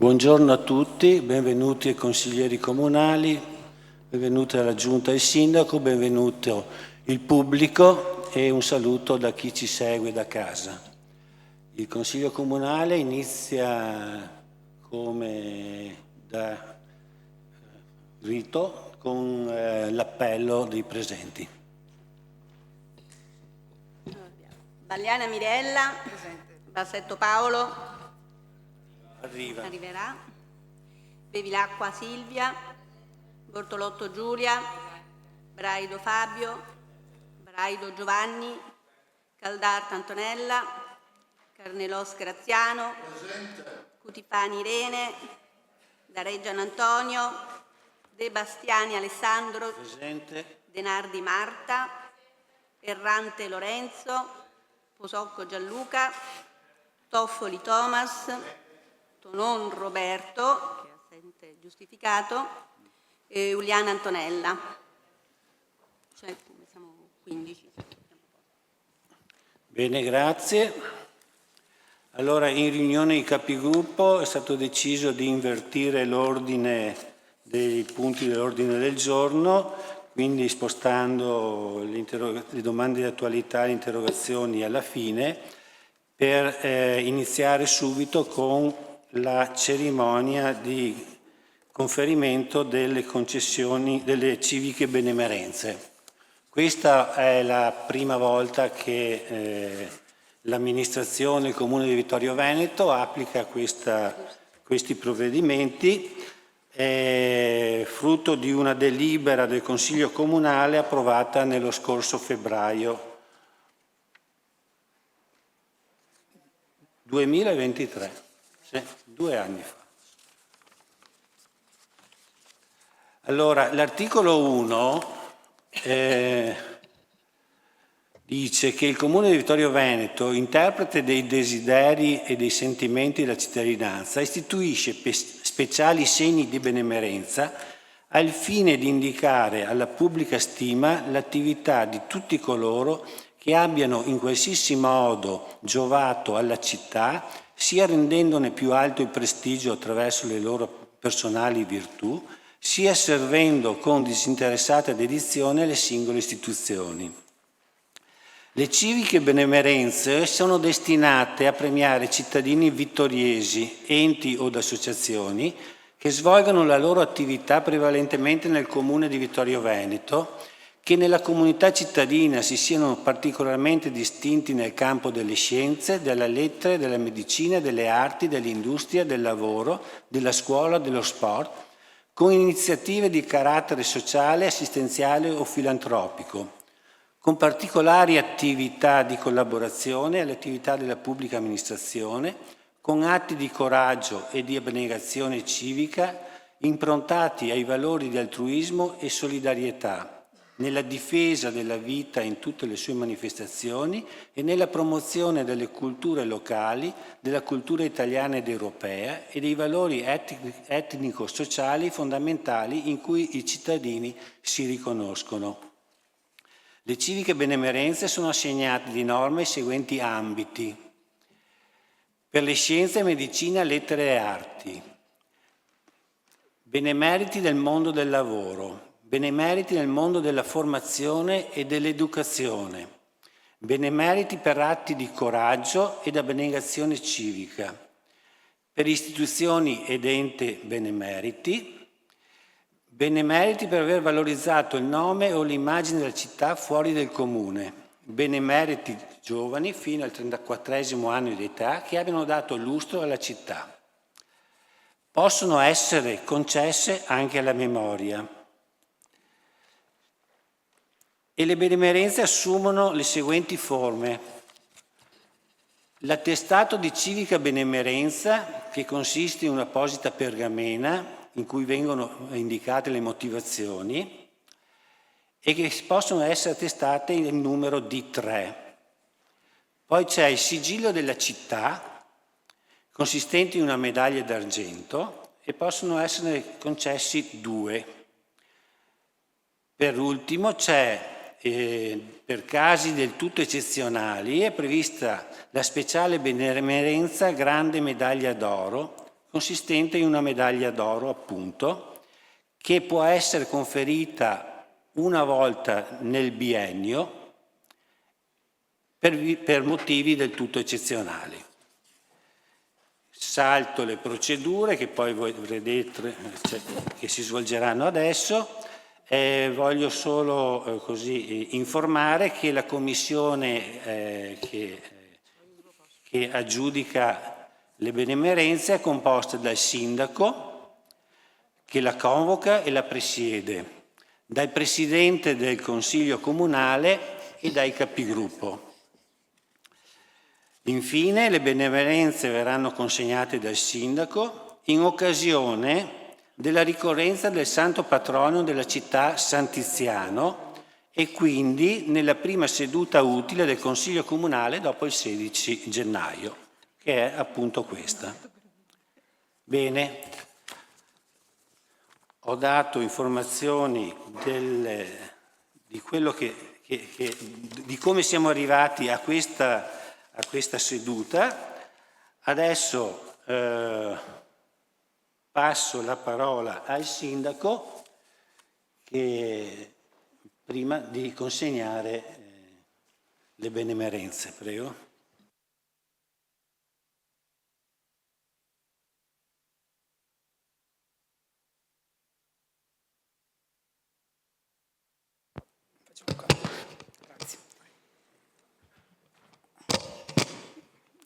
Buongiorno a tutti, benvenuti ai consiglieri comunali, benvenuti alla Giunta e al Sindaco, benvenuto il pubblico e un saluto da chi ci segue da casa. Il Consiglio Comunale inizia come da rito con l'appello dei presenti. Balliana Mirella, Bassetto Paolo, arriverà, Bevilacqua Silvia, Bortolotto Giulia, Braido Fabio, Braido Giovanni, Caldarte Antonella, Carnelos Graziano, Cutifani Irene, Dareggian Antonio, De Bastiani Alessandro, Presente. Denardi Marta, Errante Lorenzo, Posocco Gianluca, Toffoli Thomas, Tonon Roberto, che è assente giustificato, e Giuliana Antonella. Cioè, siamo 15. Bene, grazie. Allora, in riunione di capigruppo è stato deciso di invertire l'ordine dei punti dell'ordine del giorno, quindi spostando le domande di attualità e le interrogazioni alla fine, per iniziare subito con la cerimonia di conferimento delle concessioni delle civiche benemerenze. Questa è la prima volta che l'amministrazione, il Comune di Vittorio Veneto applica questi provvedimenti, frutto di una delibera del Consiglio Comunale approvata nello scorso febbraio 2023, sì, 2 anni fa. Allora, l'articolo 1 dice che il Comune di Vittorio Veneto, interprete dei desideri e dei sentimenti della cittadinanza, istituisce speciali segni di benemerenza al fine di indicare alla pubblica stima l'attività di tutti coloro che abbiano in qualsiasi modo giovato alla città, sia rendendone più alto il prestigio attraverso le loro personali virtù, sia servendo con disinteressata dedizione le singole istituzioni. Le civiche benemerenze sono destinate a premiare cittadini vittoriesi, enti o associazioni che svolgano la loro attività prevalentemente nel Comune di Vittorio Veneto, che nella comunità cittadina si siano particolarmente distinti nel campo delle scienze, della lettera, della medicina, delle arti, dell'industria, del lavoro, della scuola, dello sport, con iniziative di carattere sociale, assistenziale o filantropico, con particolari attività di collaborazione alle attività della pubblica amministrazione, con atti di coraggio e di abnegazione civica improntati ai valori di altruismo e solidarietà, nella difesa della vita in tutte le sue manifestazioni e nella promozione delle culture locali, della cultura italiana ed europea e dei valori etnico-sociali fondamentali in cui i cittadini si riconoscono. Le civiche benemerenze sono assegnate di norma ai seguenti ambiti. Per le scienze, medicina, lettere e arti. Benemeriti del mondo del lavoro. Benemeriti nel mondo della formazione e dell'educazione, benemeriti per atti di coraggio ed abnegazione civica, per istituzioni ed enti benemeriti, benemeriti per aver valorizzato il nome o l'immagine della città fuori del comune, benemeriti giovani fino al 34° anno di età che abbiano dato lustro alla città. Possono essere concesse anche alla memoria. E le benemerenze assumono le seguenti forme. L'attestato di civica benemerenza, che consiste in un'apposita pergamena in cui vengono indicate le motivazioni e che possono essere attestate in numero di 3. Poi c'è il sigillo della città, consistente in una medaglia d'argento, e possono essere concessi 2. Per ultimo c'è per casi del tutto eccezionali è prevista la speciale benemerenza grande medaglia d'oro consistente in una medaglia d'oro, appunto, che può essere conferita una volta nel biennio per motivi del tutto eccezionali. Salto le procedure che poi voi vedrete che si svolgeranno adesso. Voglio solo così informare che la commissione che aggiudica le benemerenze è composta dal sindaco che la convoca e la presiede, dal presidente del consiglio comunale e dai capigruppo. Infine, le benemerenze verranno consegnate dal sindaco in occasione della ricorrenza del santo patrono della città San Tiziano e quindi nella prima seduta utile del Consiglio Comunale dopo il 16 gennaio, che è appunto questa. Bene, ho dato informazioni di quello di come siamo arrivati a questa seduta. Adesso passo la parola al sindaco prima di consegnare le benemerenze. Prego.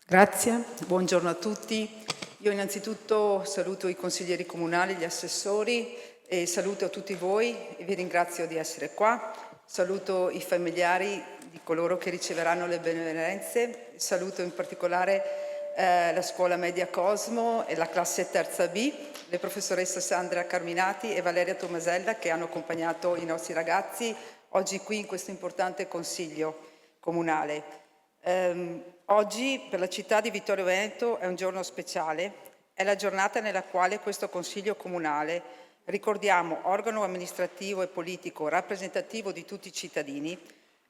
Grazie, buongiorno a tutti. Io innanzitutto saluto i consiglieri comunali, gli assessori e saluto tutti voi e vi ringrazio di essere qua. Saluto i familiari di coloro che riceveranno le benemerenze. Saluto in particolare la scuola media Cosmo e la classe terza B, le professoresse Sandra Carminati e Valeria Tomasella che hanno accompagnato i nostri ragazzi oggi qui in questo importante consiglio comunale. Oggi per la città di Vittorio Veneto è un giorno speciale, è la giornata nella quale questo Consiglio Comunale, ricordiamo organo amministrativo e politico rappresentativo di tutti i cittadini,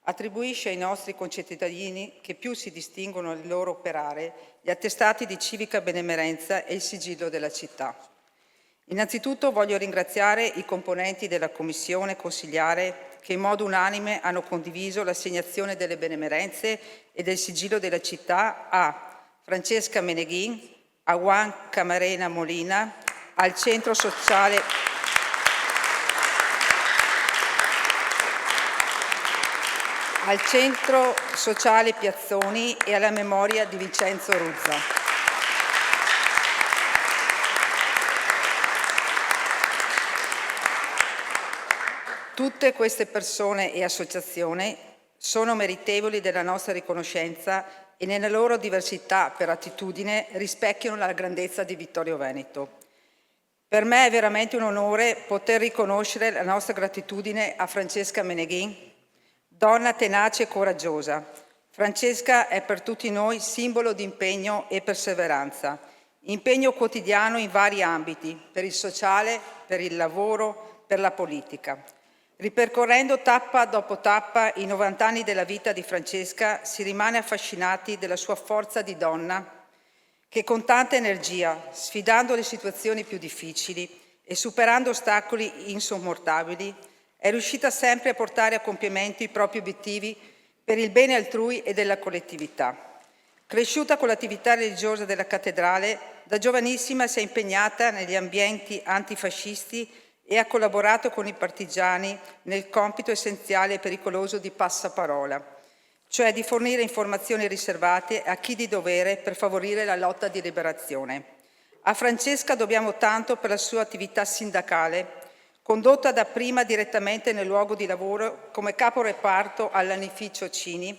attribuisce ai nostri concittadini che più si distinguono nel loro operare gli attestati di civica benemerenza e il sigillo della città. Innanzitutto voglio ringraziare i componenti della Commissione consigliare che in modo unanime hanno condiviso l'assegnazione delle benemerenze e del sigillo della città a Francesca Meneghin, a Juan Camarena Molina, al Centro Sociale Piazzoni e alla memoria di Vincenzo Ruzza. Tutte queste persone e associazioni sono meritevoli della nostra riconoscenza e nella loro diversità per attitudine rispecchiano la grandezza di Vittorio Veneto. Per me è veramente un onore poter riconoscere la nostra gratitudine a Francesca Meneghin, donna tenace e coraggiosa. Francesca è per tutti noi simbolo di impegno e perseveranza, impegno quotidiano in vari ambiti, per il sociale, per il lavoro, per la politica. Ripercorrendo tappa dopo tappa i 90 anni della vita di Francesca, si rimane affascinati della sua forza di donna che con tanta energia, sfidando le situazioni più difficili e superando ostacoli insormontabili, è riuscita sempre a portare a compimento i propri obiettivi per il bene altrui e della collettività. Cresciuta con l'attività religiosa della cattedrale, da giovanissima si è impegnata negli ambienti antifascisti e ha collaborato con i partigiani nel compito essenziale e pericoloso di passaparola, cioè di fornire informazioni riservate a chi di dovere per favorire la lotta di liberazione. A Francesca dobbiamo tanto per la sua attività sindacale, condotta dapprima direttamente nel luogo di lavoro come caporeparto all'Anificio Cini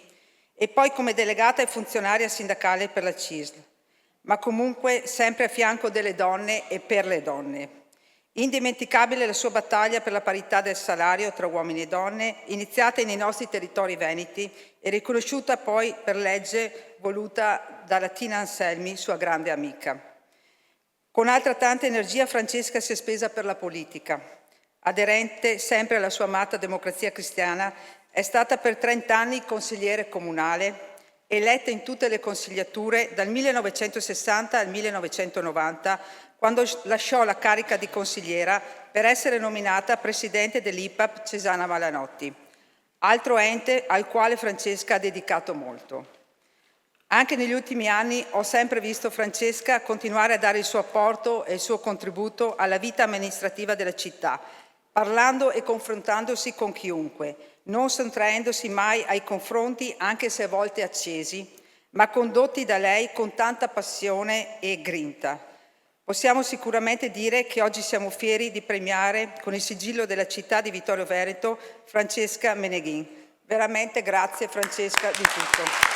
e poi come delegata e funzionaria sindacale per la CISL, ma comunque sempre a fianco delle donne e per le donne. Indimenticabile la sua battaglia per la parità del salario tra uomini e donne, iniziata nei nostri territori veneti e riconosciuta poi per legge voluta dalla Tina Anselmi, sua grande amica. Con altra tanta energia Francesca si è spesa per la politica. Aderente sempre alla sua amata Democrazia Cristiana, è stata per 30 anni consigliere comunale eletta in tutte le consigliature dal 1960 al 1990, quando lasciò la carica di consigliera per essere nominata presidente dell'IPAB Cesana Malanotti, altro ente al quale Francesca ha dedicato molto. Anche negli ultimi anni ho sempre visto Francesca continuare a dare il suo apporto e il suo contributo alla vita amministrativa della città, parlando e confrontandosi con chiunque, non sottraendosi mai ai confronti, anche se a volte accesi, ma condotti da lei con tanta passione e grinta. Possiamo sicuramente dire che oggi siamo fieri di premiare con il sigillo della città di Vittorio Veneto Francesca Meneghin. Veramente grazie Francesca di tutto.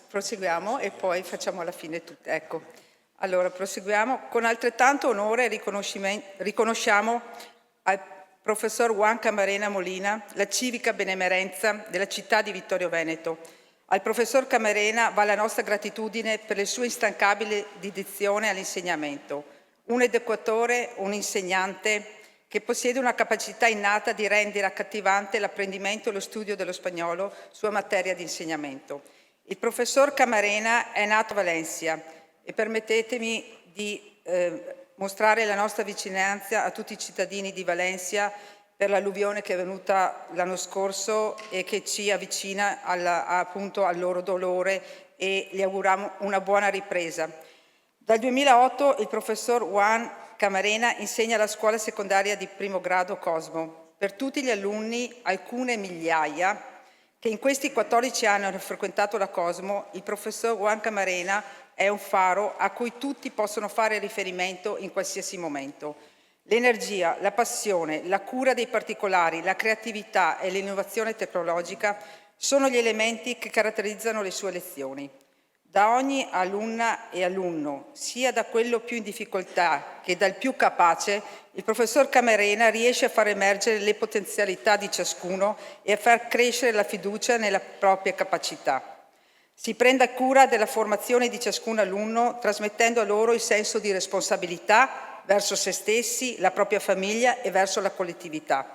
Proseguiamo e poi facciamo alla fine tutto. Ecco. Allora, proseguiamo. Con altrettanto onore riconosciamo al professor Juan Camarena Molina la civica benemerenza della città di Vittorio Veneto. Al professor Camarena va la nostra gratitudine per le sue instancabili dedizione all'insegnamento. Un educatore, un insegnante che possiede una capacità innata di rendere accattivante l'apprendimento e lo studio dello spagnolo, sua materia di insegnamento. Il professor Camarena è nato a Valencia e permettetemi di mostrare la nostra vicinanza a tutti i cittadini di Valencia per l'alluvione che è venuta l'anno scorso e che ci avvicina appunto al loro dolore e gli auguriamo una buona ripresa. Dal 2008 il professor Juan Camarena insegna alla scuola secondaria di primo grado Cosmo. Per tutti gli alunni, alcune migliaia, che in questi 14 anni hanno frequentato la Cosmo, il professor Juan Camarena è un faro a cui tutti possono fare riferimento in qualsiasi momento. L'energia, la passione, la cura dei particolari, la creatività e l'innovazione tecnologica sono gli elementi che caratterizzano le sue lezioni. Da ogni alunna e alunno, sia da quello più in difficoltà che dal più capace, il professor Camarena riesce a far emergere le potenzialità di ciascuno e a far crescere la fiducia nella propria capacità. Si prenda cura della formazione di ciascun alunno, trasmettendo a loro il senso di responsabilità verso se stessi, la propria famiglia e verso la collettività.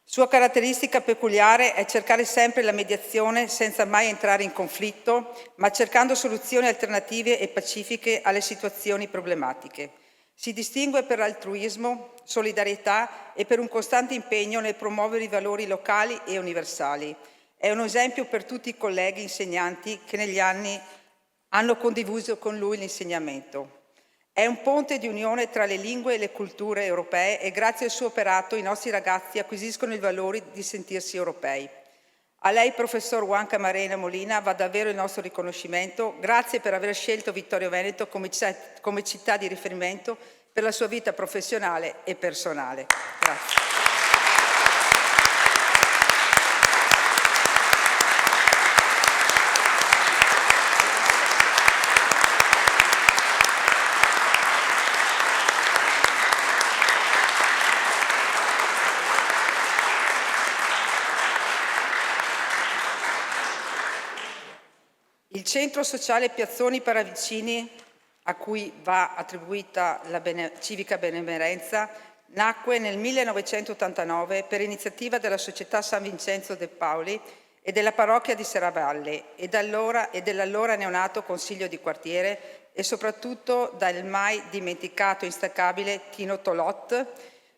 Sua caratteristica peculiare è cercare sempre la mediazione senza mai entrare in conflitto, ma cercando soluzioni alternative e pacifiche alle situazioni problematiche. Si distingue per altruismo, solidarietà e per un costante impegno nel promuovere i valori locali e universali. È un esempio per tutti i colleghi insegnanti che negli anni hanno condiviso con lui l'insegnamento. È un ponte di unione tra le lingue e le culture europee e grazie al suo operato i nostri ragazzi acquisiscono il valore di sentirsi europei. A lei, professor Juan Camarena Molina, va davvero il nostro riconoscimento. Grazie per aver scelto Vittorio Veneto come città di riferimento per la sua vita professionale e personale. Grazie. Il centro sociale Piazzoni Paravicini, a cui va attribuita la civica benemerenza, nacque nel 1989 per iniziativa della Società San Vincenzo de Pauli e della parrocchia di Serravalle e dell'allora neonato Consiglio di quartiere e soprattutto dal mai dimenticato e instancabile Tino Tolot,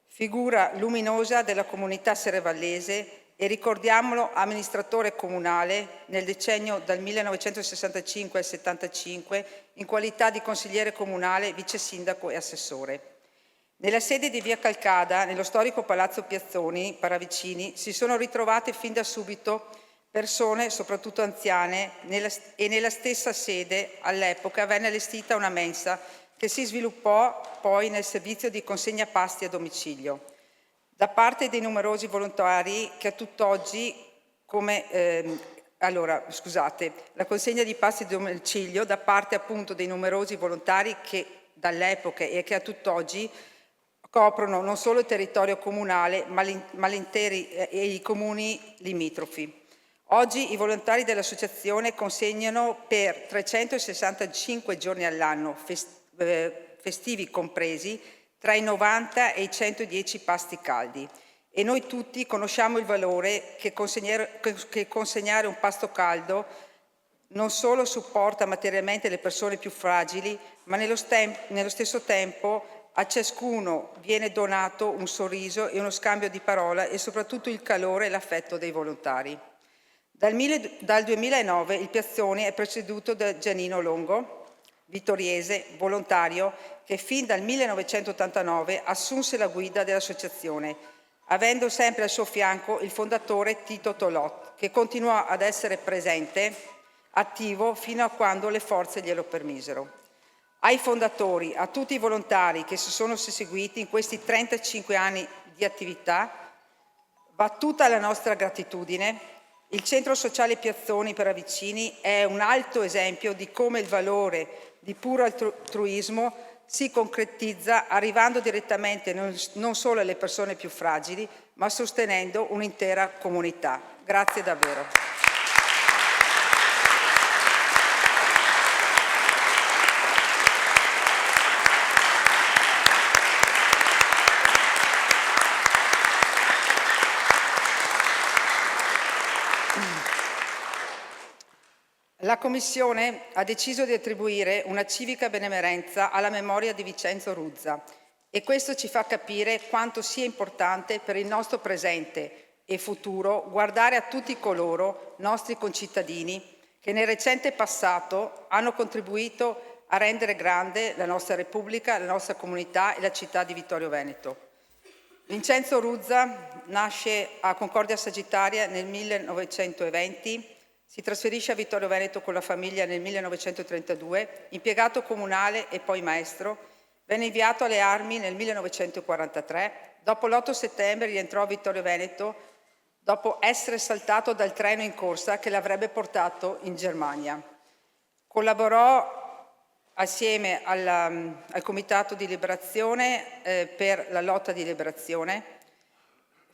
figura luminosa della comunità serravallese e ricordiamolo amministratore comunale nel decennio dal 1965 al 75 in qualità di consigliere comunale, vice sindaco e assessore. Nella sede di via Calcada, nello storico palazzo Piazzoni Paravicini, si sono ritrovate fin da subito persone, soprattutto anziane, e nella stessa sede all'epoca venne allestita una mensa che si sviluppò poi nel servizio di consegna pasti a domicilio. Da parte dei numerosi volontari che a tutt'oggi, la consegna di pasti a domicilio da parte appunto dei numerosi volontari che dall'epoca e che a tutt'oggi coprono non solo il territorio comunale, ma l'interi e i comuni limitrofi. Oggi i volontari dell'associazione consegnano per 365 giorni all'anno, festivi compresi, tra i 90 e i 110 pasti caldi. E noi tutti conosciamo il valore che consegnare un pasto caldo non solo supporta materialmente le persone più fragili, ma nello stesso tempo a ciascuno viene donato un sorriso e uno scambio di parole e soprattutto il calore e l'affetto dei volontari. Dal 2009 il piazzone è presieduto da Giannino Longo, vittoriese, volontario, che fin dal 1989 assunse la guida dell'associazione, avendo sempre al suo fianco il fondatore Tito Tolot, che continuò ad essere presente, attivo, fino a quando le forze glielo permisero. Ai fondatori, a tutti i volontari che si sono susseguiti in questi 35 anni di attività, va tutta la nostra gratitudine. Il Centro Sociale Piazzoni per Avicini è un alto esempio di come il valore di puro altruismo si concretizza arrivando direttamente non solo alle persone più fragili, ma sostenendo un'intera comunità. Grazie davvero. La Commissione ha deciso di attribuire una civica benemerenza alla memoria di Vincenzo Ruzza e questo ci fa capire quanto sia importante per il nostro presente e futuro guardare a tutti coloro, nostri concittadini, che nel recente passato hanno contribuito a rendere grande la nostra Repubblica, la nostra comunità e la città di Vittorio Veneto. Vincenzo Ruzza nasce a Concordia Sagittaria nel 1920. Si trasferisce a Vittorio Veneto con la famiglia nel 1932, impiegato comunale e poi maestro, venne inviato alle armi nel 1943, dopo l'8 settembre rientrò a Vittorio Veneto dopo essere saltato dal treno in corsa che l'avrebbe portato in Germania. Collaborò assieme al Comitato di Liberazione per la lotta di liberazione.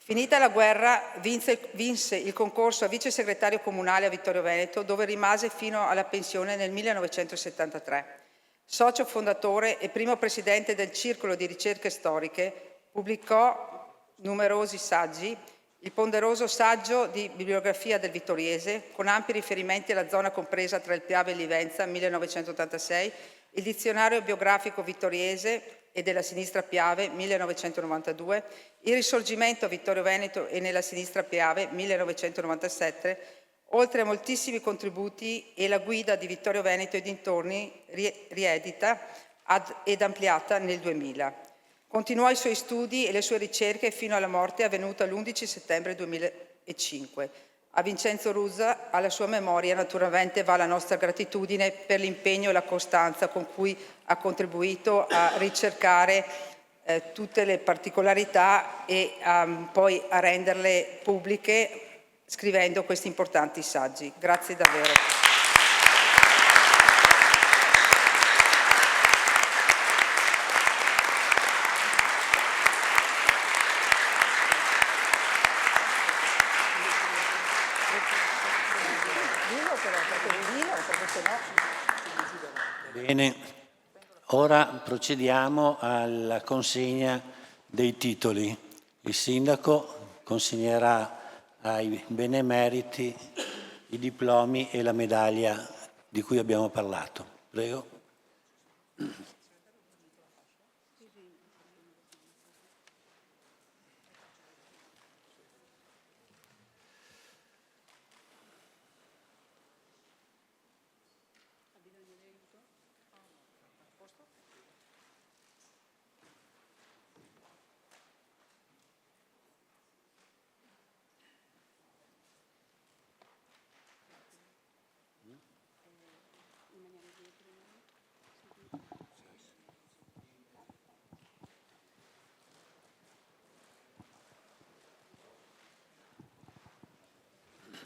Finita la guerra vinse il concorso a vice segretario comunale a Vittorio Veneto, dove rimase fino alla pensione nel 1973. Socio fondatore e primo presidente del Circolo di Ricerche Storiche, pubblicò numerosi saggi, il ponderoso saggio di bibliografia del Vittoriese, con ampi riferimenti alla zona compresa tra il Piave e Livenza, 1986, il dizionario biografico vittoriese e della sinistra Piave, 1992, il risorgimento a Vittorio Veneto e nella sinistra Piave, 1997, oltre a moltissimi contributi e la guida di Vittorio Veneto e dintorni riedita ed ampliata nel 2000. Continuò i suoi studi e le sue ricerche fino alla morte avvenuta l'11 settembre 2005. A Vincenzo Ruzza, alla sua memoria, naturalmente va la nostra gratitudine per l'impegno e la costanza con cui ha contribuito a ricercare tutte le particolarità e poi a renderle pubbliche scrivendo questi importanti saggi. Grazie davvero. Bene, ora procediamo alla consegna dei titoli. Il sindaco consegnerà ai benemeriti i diplomi e la medaglia di cui abbiamo parlato. Prego.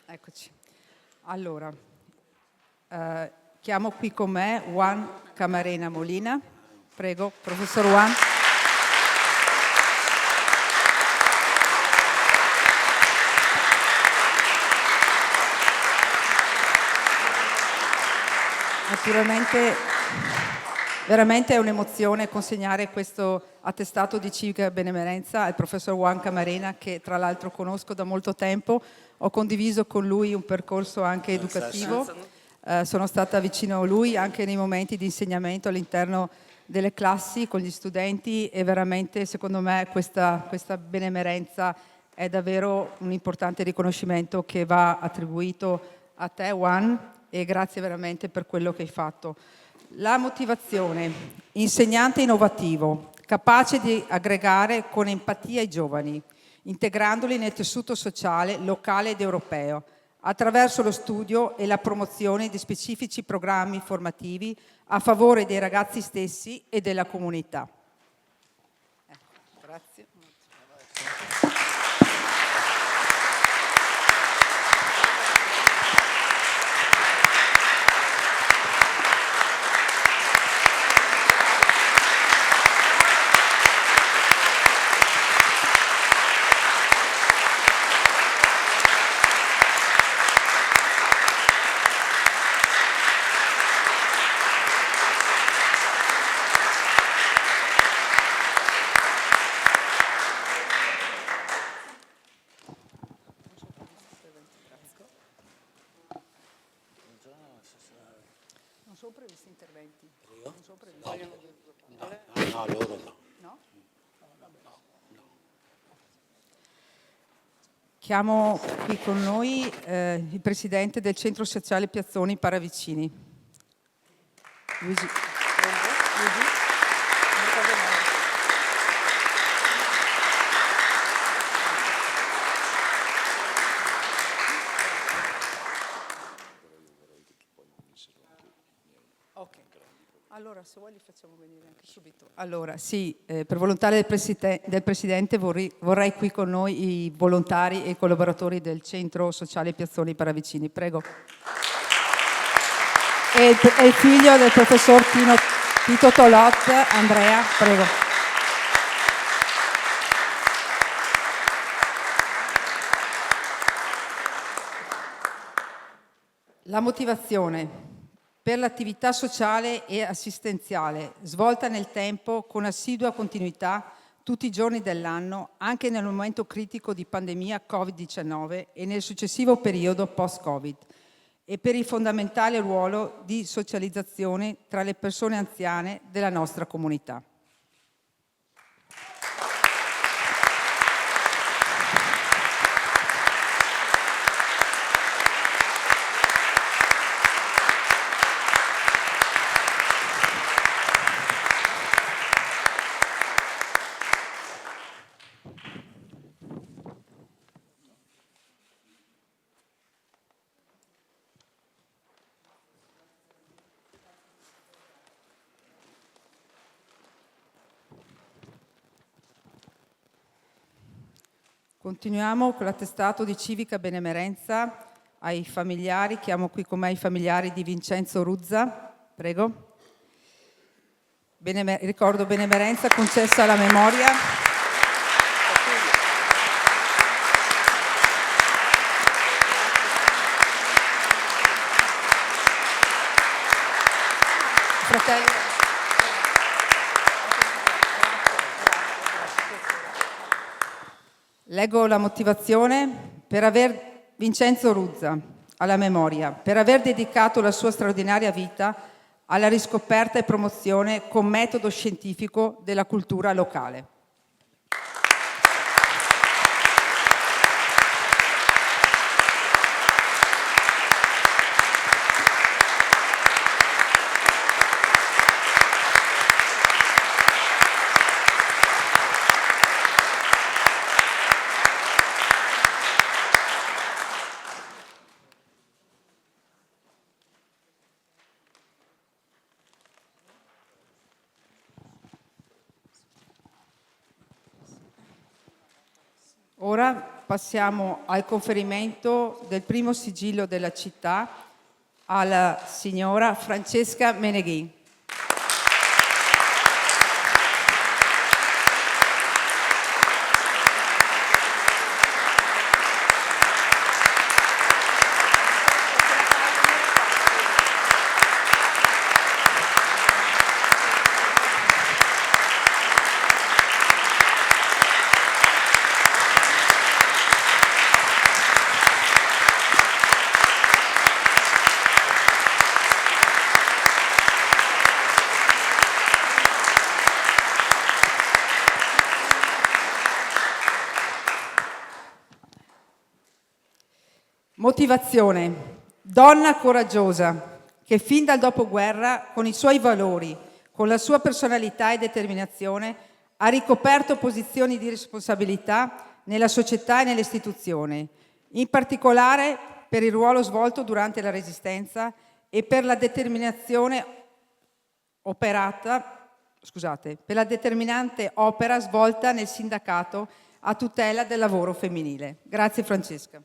Eccoci. Allora, chiamo qui con me Juan Camarena Molina. Prego, professor Juan. Naturalmente, veramente è un'emozione consegnare questo attestato di civica benemerenza al professor Juan Camarena, che tra l'altro conosco da molto tempo. Ho condiviso con lui un percorso anche educativo, sono stata vicino a lui anche nei momenti di insegnamento all'interno delle classi con gli studenti e veramente secondo me questa benemerenza è davvero un importante riconoscimento che va attribuito a te, Juan, e grazie veramente per quello che hai fatto. La motivazione: insegnante innovativo, capace di aggregare con empatia i giovani, integrandoli nel tessuto sociale, locale ed europeo, attraverso lo studio e la promozione di specifici programmi formativi a favore dei ragazzi stessi e della comunità. Grazie. Non sono previsti interventi? Non sono previsti. No, loro no. No? Chiamo qui con noi il presidente del Centro Sociale Piazzoni Paravicini. Luigi. Ok, allora se vuoi li facciamo venire anche subito. Allora sì, per volontà del Presidente vorrei qui con noi i volontari e i collaboratori del Centro Sociale Piazzoni Paravicini. Prego. E il figlio del professor Tito Tolot, Andrea, prego. La motivazione: per l'attività sociale e assistenziale, svolta nel tempo con assidua continuità tutti i giorni dell'anno, anche nel momento critico di pandemia Covid-19 e nel successivo periodo post-Covid, e per il fondamentale ruolo di socializzazione tra le persone anziane della nostra comunità. Continuiamo con l'attestato di civica benemerenza ai familiari. Chiamo qui con me i familiari di Vincenzo Ruzza. Prego. Ricordo benemerenza concessa alla memoria. Fratello. Leggo la motivazione: Vincenzo Ruzza, alla memoria, per aver dedicato la sua straordinaria vita alla riscoperta e promozione con metodo scientifico della cultura locale. Ora passiamo al conferimento del primo sigillo della città alla signora Francesca Meneghin. Motivazione. Donna coraggiosa, che fin dal dopoguerra, con i suoi valori, con la sua personalità e determinazione, ha ricoperto posizioni di responsabilità nella società e nelle istituzioni, in particolare per il ruolo svolto durante la Resistenza e per la determinante opera svolta nel sindacato a tutela del lavoro femminile. Grazie Francesca.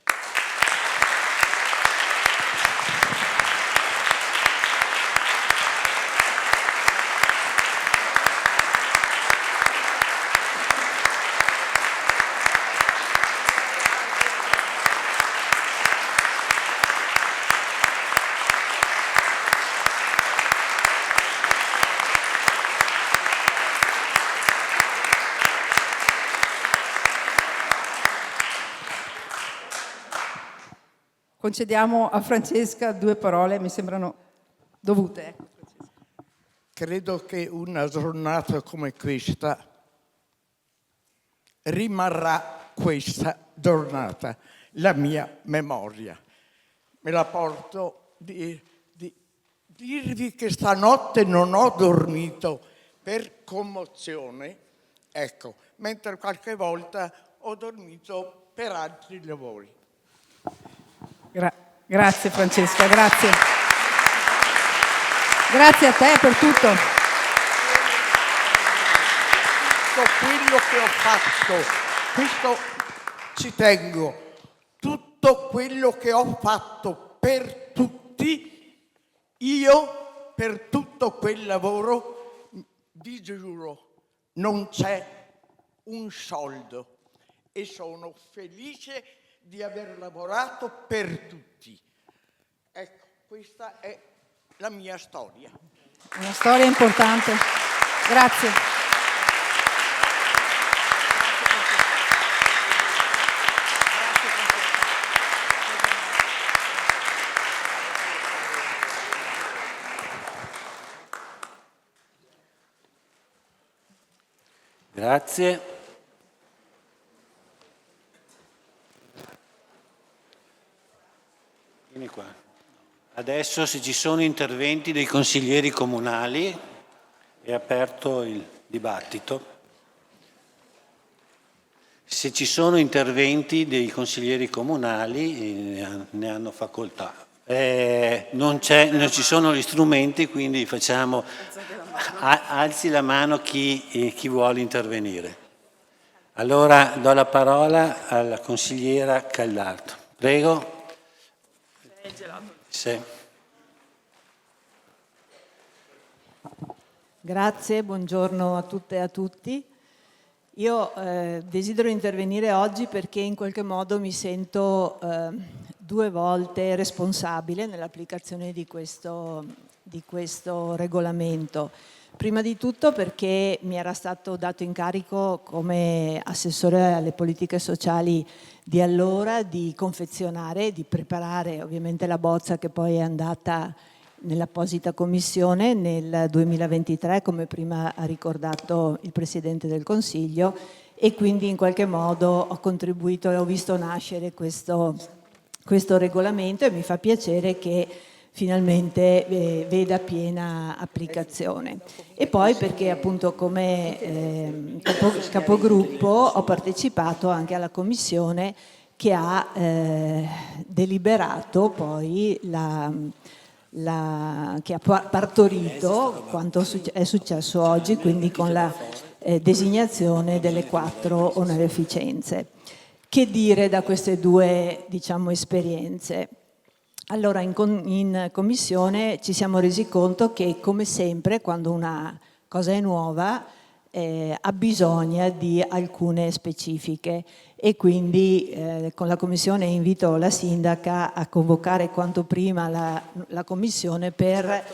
Concediamo a Francesca 2 parole, mi sembrano dovute. Credo che una giornata come questa rimarrà questa giornata, la mia memoria. Me la porto di dirvi che stanotte non ho dormito per commozione, ecco, mentre qualche volta ho dormito per altri lavori. Grazie Francesca, grazie. Grazie a te per tutto. Quello che ho fatto, questo ci tengo, tutto quello che ho fatto per tutti, io per tutto quel lavoro, vi giuro, non c'è un soldo e sono felice di aver lavorato per tutti. Ecco, questa è la mia storia. Una storia importante. Grazie. Grazie. Vieni qua. Adesso se ci sono interventi dei consiglieri comunali è aperto il dibattito. Se ci sono interventi dei consiglieri comunali ne hanno facoltà. Non ci sono gli strumenti, quindi facciamo alzi la mano chi vuole intervenire. Allora do la parola alla consigliera Caldardo. Prego. Sì. Grazie, buongiorno a tutte e a tutti. Io desidero intervenire oggi perché in qualche modo mi sento 2 volte responsabile nell'applicazione di questo regolamento. Prima di tutto perché mi era stato dato incarico come assessore alle politiche sociali di allora di confezionare, di preparare ovviamente la bozza che poi è andata nell'apposita commissione nel 2023, come prima ha ricordato il Presidente del Consiglio, e quindi in qualche modo ho contribuito e ho visto nascere questo regolamento e mi fa piacere che finalmente veda piena applicazione. E poi perché appunto come capogruppo ho partecipato anche alla commissione che ha deliberato poi che ha partorito quanto è successo oggi, quindi con la designazione delle 4 onorificenze. Che dire da queste 2, esperienze? Allora, in commissione ci siamo resi conto che, come sempre, quando una cosa è nuova, ha bisogno di alcune specifiche e quindi con la commissione invito la sindaca a convocare quanto prima la commissione per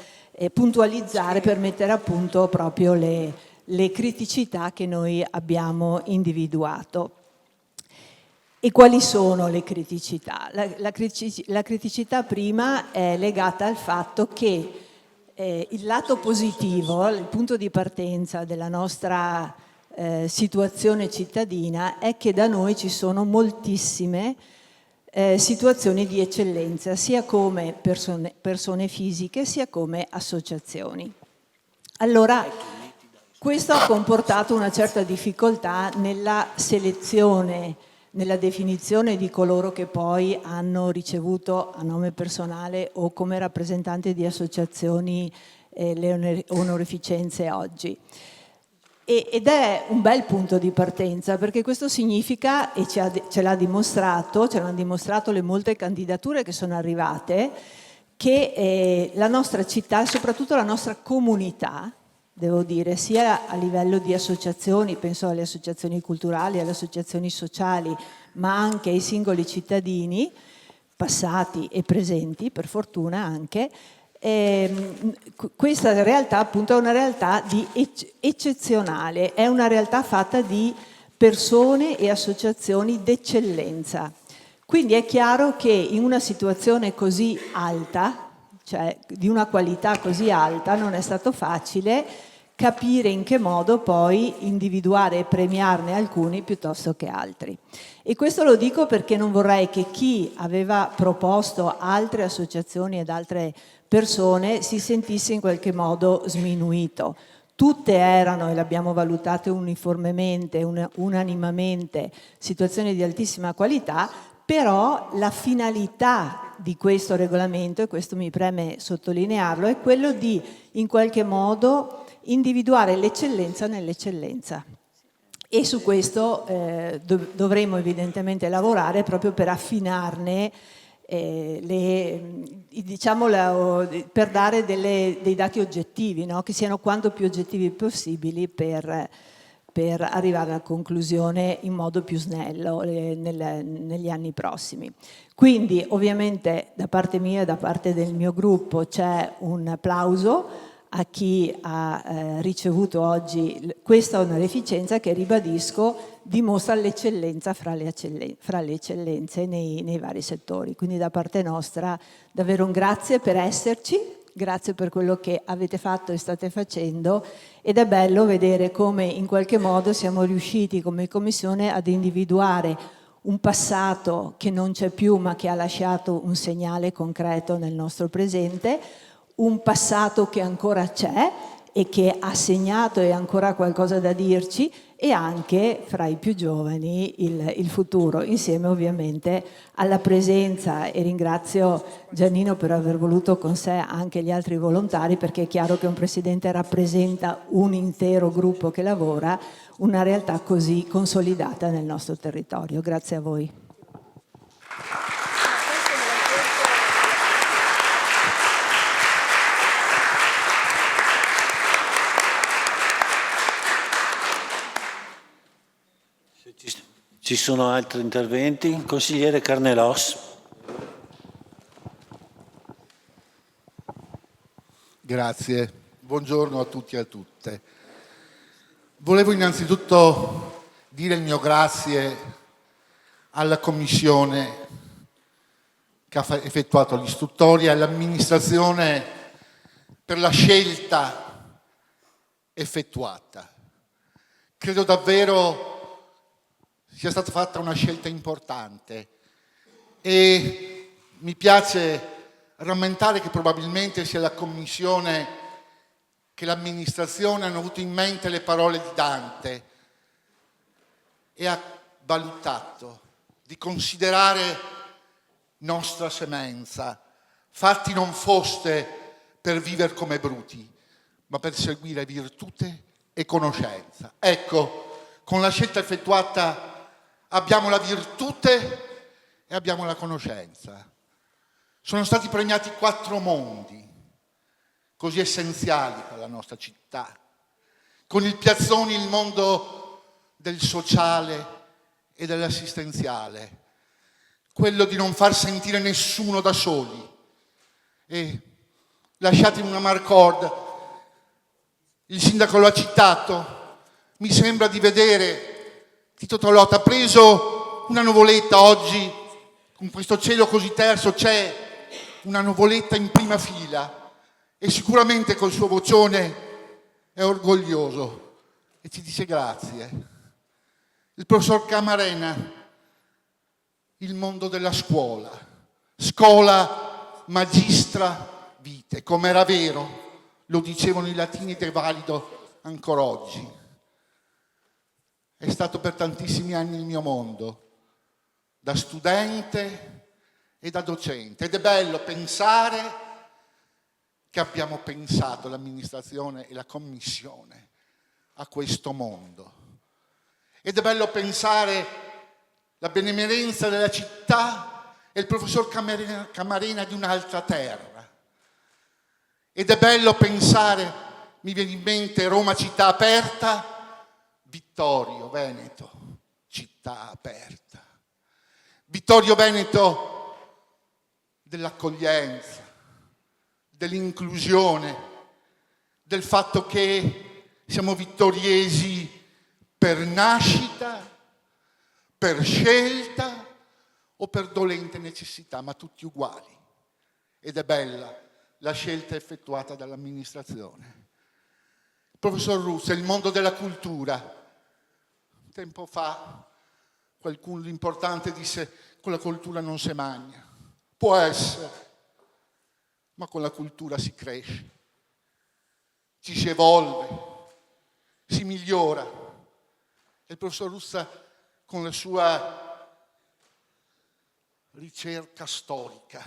puntualizzare, per mettere a punto proprio le criticità che noi abbiamo individuato. E quali sono le criticità? La criticità prima è legata al fatto che il lato positivo, il punto di partenza della nostra situazione cittadina è che da noi ci sono moltissime situazioni di eccellenza, sia come persone fisiche, sia come associazioni. Allora, questo ha comportato una certa difficoltà nella selezione, nella definizione di coloro che poi hanno ricevuto a nome personale o come rappresentanti di associazioni le onorificenze oggi. Ed è un bel punto di partenza, perché questo significa, e ce l'hanno dimostrato le molte candidature che sono arrivate, che la nostra città e soprattutto la nostra comunità, devo dire, sia a livello di associazioni, penso alle associazioni culturali, alle associazioni sociali, ma anche ai singoli cittadini, passati e presenti, per fortuna anche, questa realtà appunto è una realtà eccezionale, è una realtà fatta di persone e associazioni d'eccellenza. Quindi è chiaro che in una situazione così alta, cioè di una qualità così alta, non è stato facile capire in che modo poi individuare e premiarne alcuni piuttosto che altri. E questo lo dico perché non vorrei che chi aveva proposto altre associazioni ed altre persone si sentisse in qualche modo sminuito. Tutte erano, e le abbiamo valutate uniformemente, unanimamente, situazioni di altissima qualità, però la finalità di questo regolamento, e questo mi preme sottolinearlo, è quello di in qualche modo individuare l'eccellenza nell'eccellenza. E su questo dovremo evidentemente lavorare proprio per affinarne per dare dei dati oggettivi, no? Che siano quanto più oggettivi possibili per arrivare alla conclusione in modo più snello negli anni prossimi. Quindi ovviamente da parte mia e da parte del mio gruppo c'è un applauso a chi ha ricevuto oggi questa onorificenza che, ribadisco, dimostra l'eccellenza fra le eccellenze nei vari settori. Quindi da parte nostra davvero un grazie per esserci, grazie per quello che avete fatto e state facendo, ed è bello vedere come in qualche modo siamo riusciti come Commissione ad individuare un passato che non c'è più ma che ha lasciato un segnale concreto nel nostro presente, un passato che ancora c'è e che ha segnato e ancora qualcosa da dirci, e anche fra i più giovani il futuro, insieme ovviamente alla presenza, e ringrazio Giannino per aver voluto con sé anche gli altri volontari, perché è chiaro che un presidente rappresenta un intero gruppo che lavora, una realtà così consolidata nel nostro territorio. Grazie a voi. Ci sono altri interventi? Consigliere Carnelos. Grazie, buongiorno a tutti e a tutte. Volevo innanzitutto dire il mio grazie alla Commissione che ha effettuato l'istruttoria e all'amministrazione per la scelta effettuata. Credo davvero sia stata fatta una scelta importante e mi piace rammentare che probabilmente sia la Commissione che l'amministrazione hanno avuto in mente le parole di Dante e ha valutato di considerare nostra semenza, fatti non foste per vivere come bruti, ma per seguire virtute e conoscenza. Ecco, con la scelta effettuata abbiamo la virtute e abbiamo la conoscenza. Sono stati premiati 4 mondi, così essenziali per la nostra città. Con il Piazzoni il mondo del sociale e dell'assistenziale, quello di non far sentire nessuno da soli. E lasciatemi una marcord, il sindaco lo ha citato, mi sembra di vedere Tito Tolotta ha preso una nuvoletta oggi, con questo cielo così terso c'è una nuvoletta in prima fila e sicuramente col suo vocione è orgoglioso e ci dice grazie. Il professor Camarena, il mondo della scuola. Scola magistra vitae, come era vero, lo dicevano i latini ed è valido ancora oggi. È stato per tantissimi anni il mio mondo, da studente e da docente. Ed è bello pensare che abbiamo pensato l'amministrazione e la commissione a questo mondo. Ed è bello pensare la benemerenza della città e il professor Camarena di un'altra terra. Ed è bello pensare, mi viene in mente Roma città aperta, Vittorio Veneto città aperta. Vittorio Veneto dell'accoglienza, dell'inclusione, del fatto che siamo vittoriesi per nascita, per scelta o per dolente necessità, ma tutti uguali. Ed è bella la scelta effettuata dall'amministrazione. Il professor Russa, il mondo della cultura. Tempo fa qualcuno importante disse: con la cultura non si mangia. Può essere, ma con la cultura si cresce, ci si evolve, si migliora. E il professor Russa, con la sua ricerca storica,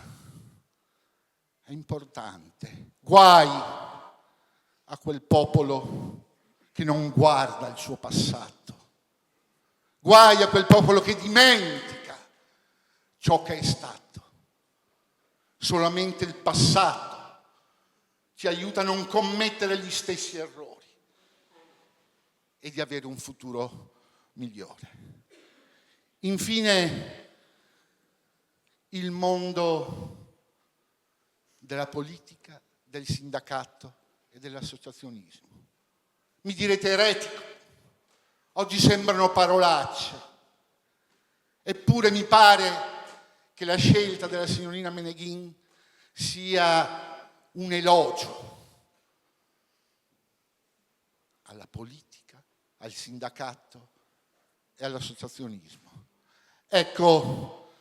è importante. Guai a quel popolo che non guarda il suo passato. Guai a quel popolo che dimentica ciò che è stato. Solamente il passato ci aiuta a non commettere gli stessi errori e di avere un futuro migliore. Infine, il mondo della politica, del sindacato e dell'associazionismo. Mi direte eretico, oggi sembrano parolacce, eppure mi pare che la scelta della signorina Meneghin sia un elogio alla politica, al sindacato e all'associazionismo. Ecco,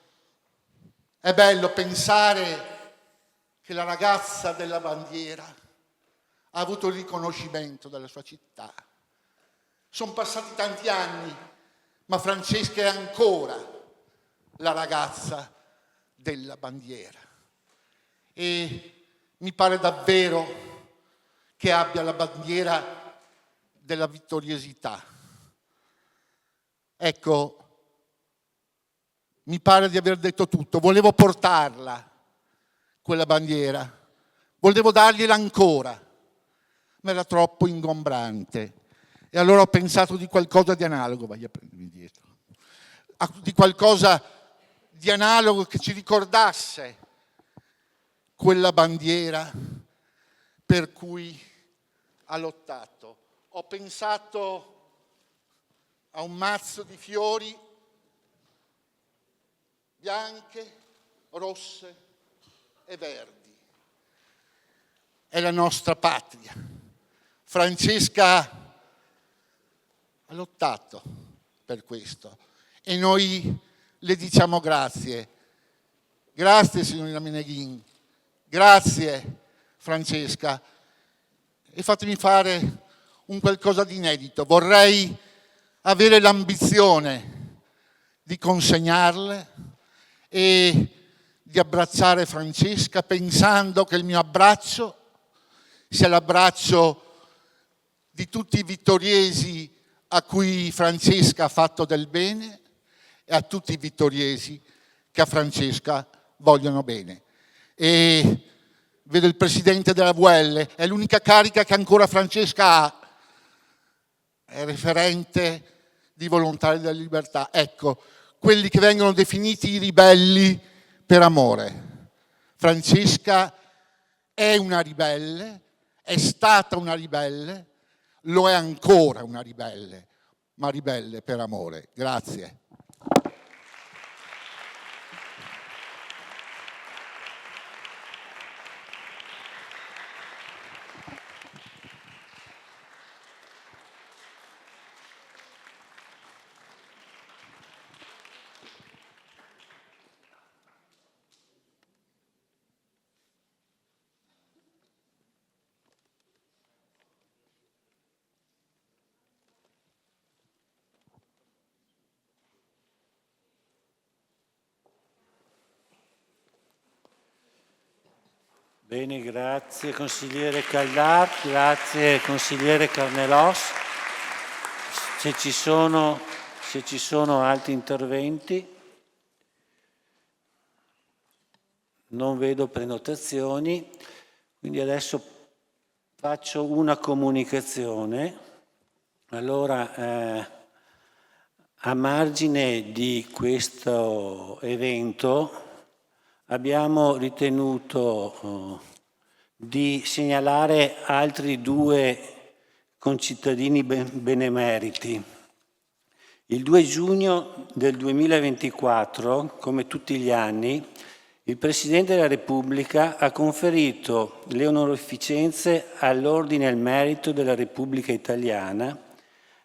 è bello pensare che la ragazza della bandiera ha avuto il riconoscimento della sua città. Sono passati tanti anni, ma Francesca è ancora la ragazza della bandiera. E mi pare davvero che abbia la bandiera della vittoriosità. Ecco, mi pare di aver detto tutto. Volevo portarla, quella bandiera. Volevo dargliela ancora, ma era troppo ingombrante. E allora ho pensato di qualcosa di analogo, vai a prendermi dietro, di qualcosa di analogo che ci ricordasse quella bandiera per cui ha lottato. Ho pensato a un mazzo di fiori bianche, rosse e verdi. È la nostra patria. Francesca ha lottato per questo e noi le diciamo grazie. Grazie signorina Meneghin, grazie Francesca. E fatemi fare un qualcosa di inedito. Vorrei avere l'ambizione di consegnarle e di abbracciare Francesca, pensando che il mio abbraccio sia l'abbraccio di tutti i vittoriesi a cui Francesca ha fatto del bene e a tutti i vittoriesi che a Francesca vogliono bene. E vedo il presidente della VL, è l'unica carica che ancora Francesca ha, è referente di Volontari della Libertà. Ecco, quelli che vengono definiti i ribelli per amore. Francesca è una ribelle, è stata una ribelle, lo è ancora una ribelle, ma ribelle per amore. Grazie. Bene, grazie consigliere Caldar, grazie consigliere Carnelos. Se ci sono altri interventi, non vedo prenotazioni, quindi adesso faccio una comunicazione. Allora, a margine di questo evento abbiamo ritenuto di segnalare altri due concittadini benemeriti. Il 2 giugno del 2024, come tutti gli anni, il Presidente della Repubblica ha conferito le onorificenze all'Ordine al Merito della Repubblica Italiana,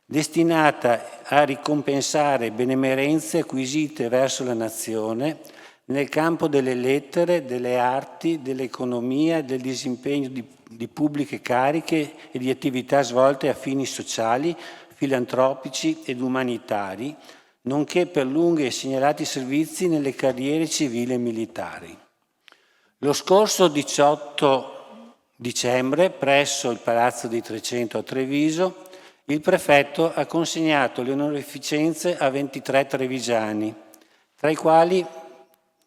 destinata a ricompensare benemerenze acquisite verso la Nazione nel campo delle lettere, delle arti, dell'economia, del disimpegno di pubbliche cariche e di attività svolte a fini sociali, filantropici ed umanitari, nonché per lunghi e segnalati servizi nelle carriere civili e militari. Lo scorso 18 dicembre, presso il Palazzo dei 300 a Treviso, il prefetto ha consegnato le onorificenze a 23 trevigiani, tra i quali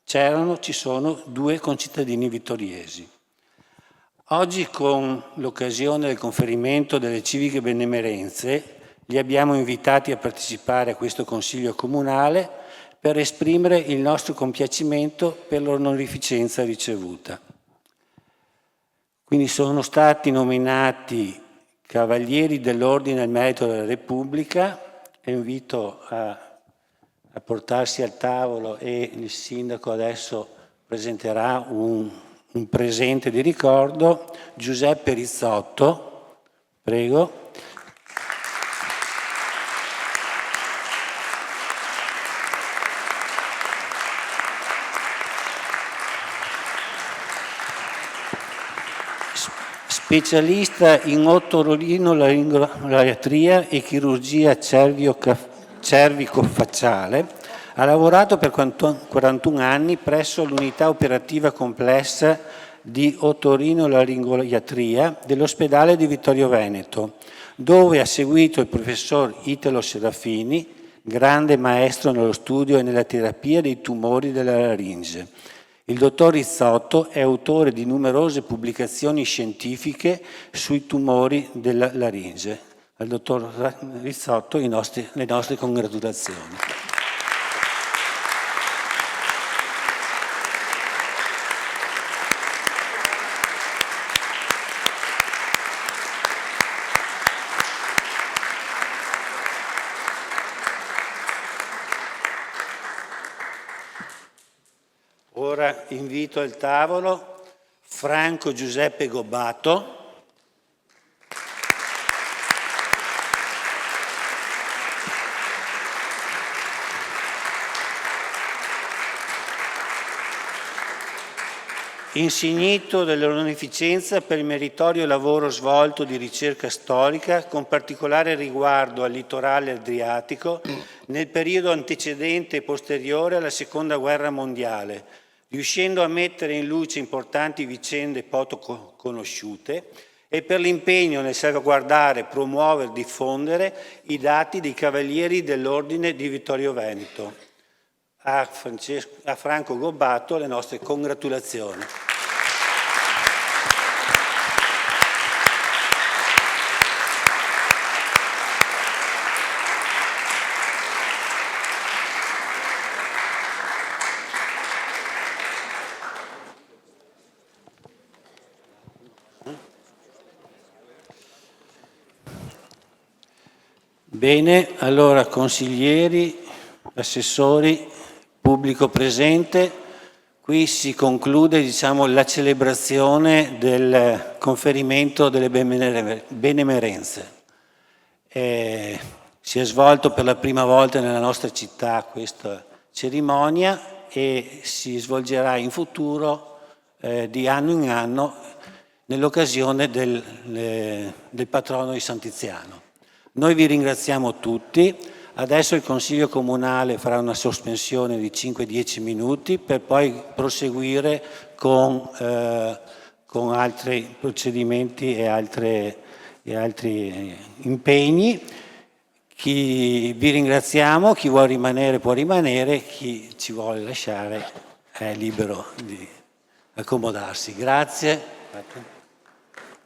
ci sono 2 concittadini vittoriesi. Oggi, con l'occasione del conferimento delle civiche benemerenze, li abbiamo invitati a partecipare a questo Consiglio Comunale per esprimere il nostro compiacimento per l'onorificenza ricevuta. Quindi sono stati nominati Cavalieri dell'Ordine al Merito della Repubblica, e invito a portarsi al tavolo, e il sindaco adesso presenterà un presente di ricordo. Giuseppe Rizzotto, prego. Specialista in otorinolaringoloiatria e chirurgia cervico-facciale, ha lavorato per 41 anni presso l'unità operativa complessa di otorinolaringoloiatria dell'ospedale di Vittorio Veneto, dove ha seguito il professor Italo Serafini, grande maestro nello studio e nella terapia dei tumori della laringe. Il dottor Rizzotto è autore di numerose pubblicazioni scientifiche sui tumori della laringe. Al dottor Rizzotto le nostre congratulazioni. Ora invito al tavolo Franco Giuseppe Gobbato. Insignito dell'onorificenza per il meritorio lavoro svolto di ricerca storica, con particolare riguardo al litorale adriatico, nel periodo antecedente e posteriore alla Seconda Guerra Mondiale, riuscendo a mettere in luce importanti vicende poco conosciute, e per l'impegno nel salvaguardare, promuovere e diffondere i dati dei Cavalieri dell'Ordine di Vittorio Veneto. A Franco Gobbato le nostre congratulazioni. Bene, allora consiglieri, assessori, pubblico presente, qui si conclude la celebrazione del conferimento delle benemerenze. Si è svolto per la prima volta nella nostra città questa cerimonia e si svolgerà in futuro di anno in anno nell'occasione del patrono di Sant'Iziano. Noi vi ringraziamo tutti. Adesso il Consiglio Comunale farà una sospensione di 5-10 minuti per poi proseguire con con altri procedimenti e altri impegni. Vi ringraziamo, chi vuole rimanere può rimanere, chi ci vuole lasciare è libero di accomodarsi. Grazie.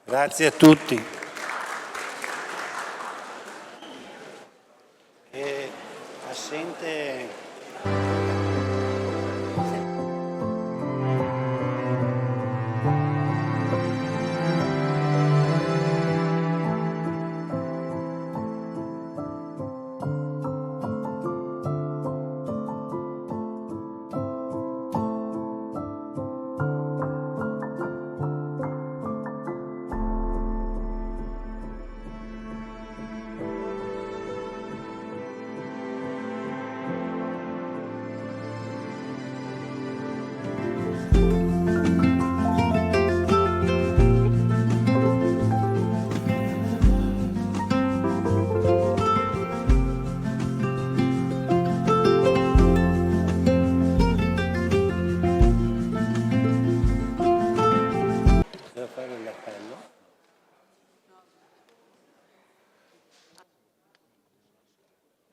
Grazie a tutti. Assente.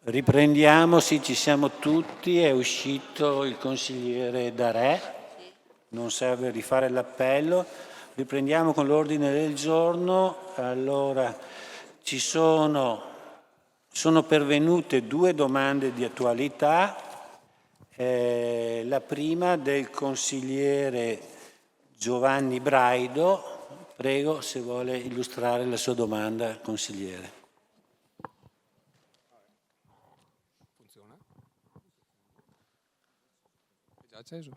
Riprendiamo, sì, ci siamo tutti, è uscito il consigliere Darè, non serve rifare l'appello. Riprendiamo con l'ordine del giorno. Allora, sono pervenute 2 domande di attualità. La prima del consigliere Giovanni Braido. Prego, se vuole illustrare la sua domanda, consigliere. Acceso?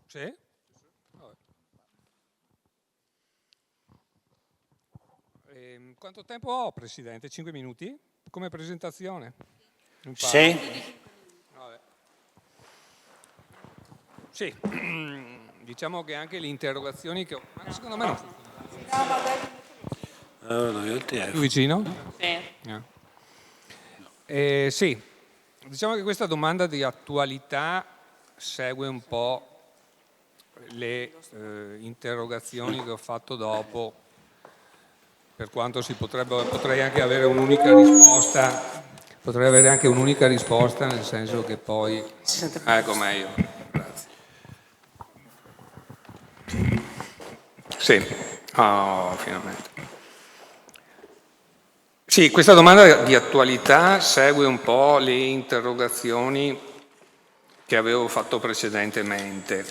Sì? Quanto tempo ho, Presidente? 5 minuti? Come presentazione? Sì. Vabbè. Sì, diciamo che anche le interrogazioni che ho... Ma secondo me no. Più vicino? Sì. Sì, diciamo che questa domanda di attualità segue un po' le interrogazioni che ho fatto dopo, per quanto potrei anche avere un'unica risposta, nel senso che poi... Ecco, meglio. Grazie. Sì, finalmente. Sì, questa domanda di attualità segue un po' le interrogazioni che avevo fatto precedentemente.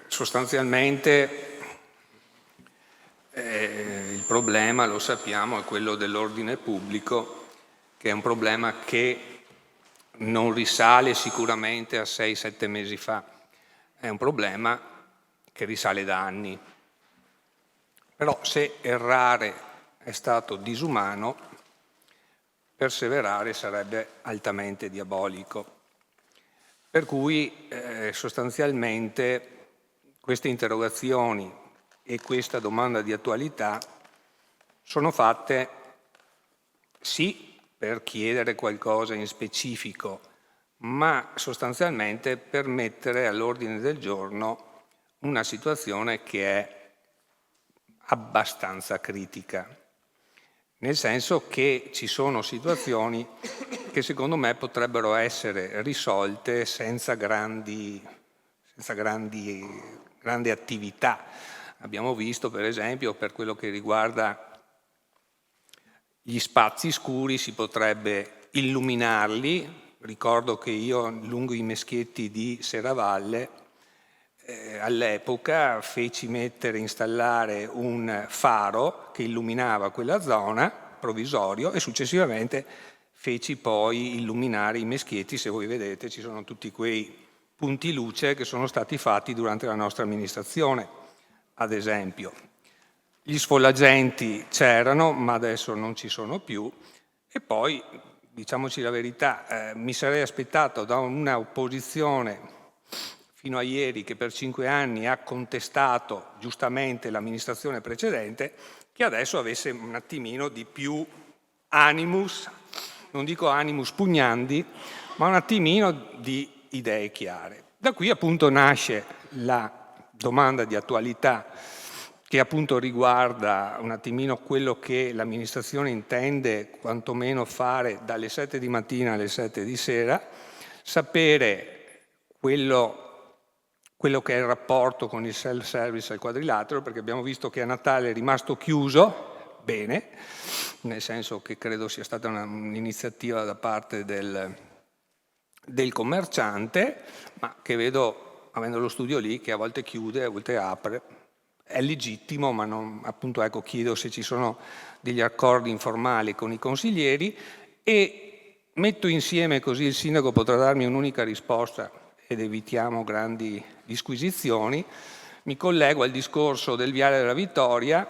Sostanzialmente il problema, lo sappiamo, è quello dell'ordine pubblico, che è un problema che non risale sicuramente a 6-7 mesi fa, è un problema che risale da anni. Però se errare è stato disumano, perseverare sarebbe altamente diabolico. Per cui sostanzialmente queste interrogazioni e questa domanda di attualità sono fatte sì per chiedere qualcosa in specifico, ma sostanzialmente per mettere all'ordine del giorno una situazione che è abbastanza critica, nel senso che ci sono situazioni che secondo me potrebbero essere risolte senza grandi attività. Abbiamo visto, per esempio, per quello che riguarda gli spazi scuri, si potrebbe illuminarli. Ricordo che io lungo i meschietti di Serravalle all'epoca feci installare un faro che illuminava quella zona, provvisorio, e successivamente feci poi illuminare i meschietti. Se voi vedete ci sono tutti quei punti luce che sono stati fatti durante la nostra amministrazione, ad esempio. Gli sfollagenti c'erano, ma adesso non ci sono più. E poi, diciamoci la verità, mi sarei aspettato da una opposizione fino a ieri, che per 5 anni ha contestato giustamente l'amministrazione precedente, che adesso avesse un attimino di più animus, non dico animus pugnandi, ma un attimino di idee chiare. Da qui appunto nasce la domanda di attualità che appunto riguarda un attimino quello che l'amministrazione intende quantomeno fare dalle 7 di mattina alle 7 di sera, sapere quello che è il rapporto con il self-service al Quadrilatero, perché abbiamo visto che a Natale è rimasto chiuso, bene, nel senso che credo sia stata un'iniziativa da parte del commerciante, ma che vedo, avendo lo studio lì, che a volte chiude, a volte apre. È legittimo, ma non, appunto, ecco, chiedo se ci sono degli accordi informali con i consiglieri e metto insieme, così il sindaco potrà darmi un'unica risposta ed evitiamo grandi disquisizioni. Mi collego al discorso del Viale della Vittoria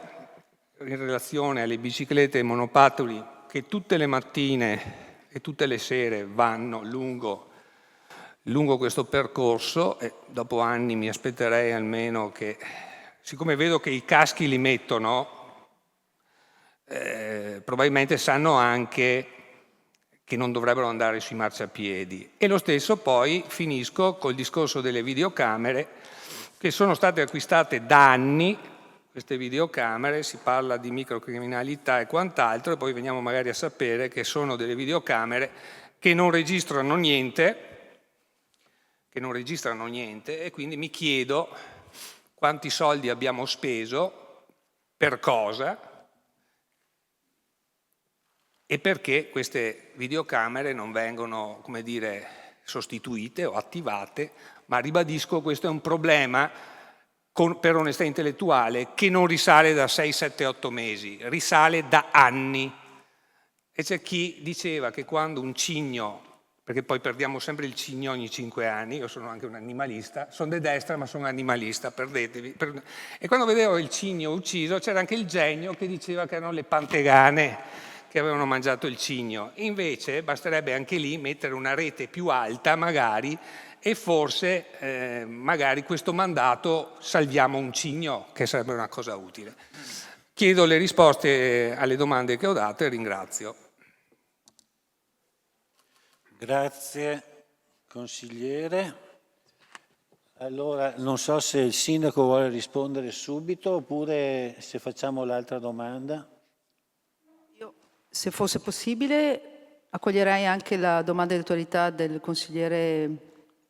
in relazione alle biciclette e ai monopattini che tutte le mattine e tutte le sere vanno lungo questo percorso, e dopo anni mi aspetterei almeno che, siccome vedo che i caschi li mettono, probabilmente sanno anche che non dovrebbero andare sui marciapiedi. E lo stesso poi finisco col discorso delle videocamere che sono state acquistate da anni. Queste videocamere, si parla di microcriminalità e quant'altro, e poi veniamo magari a sapere che sono delle videocamere che non registrano niente, e quindi mi chiedo quanti soldi abbiamo speso, per cosa, e perché queste videocamere non vengono, come dire, sostituite o attivate, ma ribadisco, questo è un problema per onestà intellettuale che non risale da 6, 7, 8 mesi, risale da anni. E c'è chi diceva che quando un cigno, perché poi perdiamo sempre il cigno ogni 5 anni, io sono anche un animalista, sono di destra ma sono animalista, perdetevi. E quando vedevo il cigno ucciso c'era anche il genio che diceva che erano le pantegane che avevano mangiato il cigno. Invece basterebbe anche lì mettere una rete più alta magari, e forse magari questo mandato salviamo un cigno, che sarebbe una cosa utile. Chiedo le risposte alle domande che ho dato e ringrazio. Grazie consigliere. Allora, non so se il sindaco vuole rispondere subito oppure se facciamo l'altra domanda. Se fosse possibile, accoglierei anche la domanda di attualità del consigliere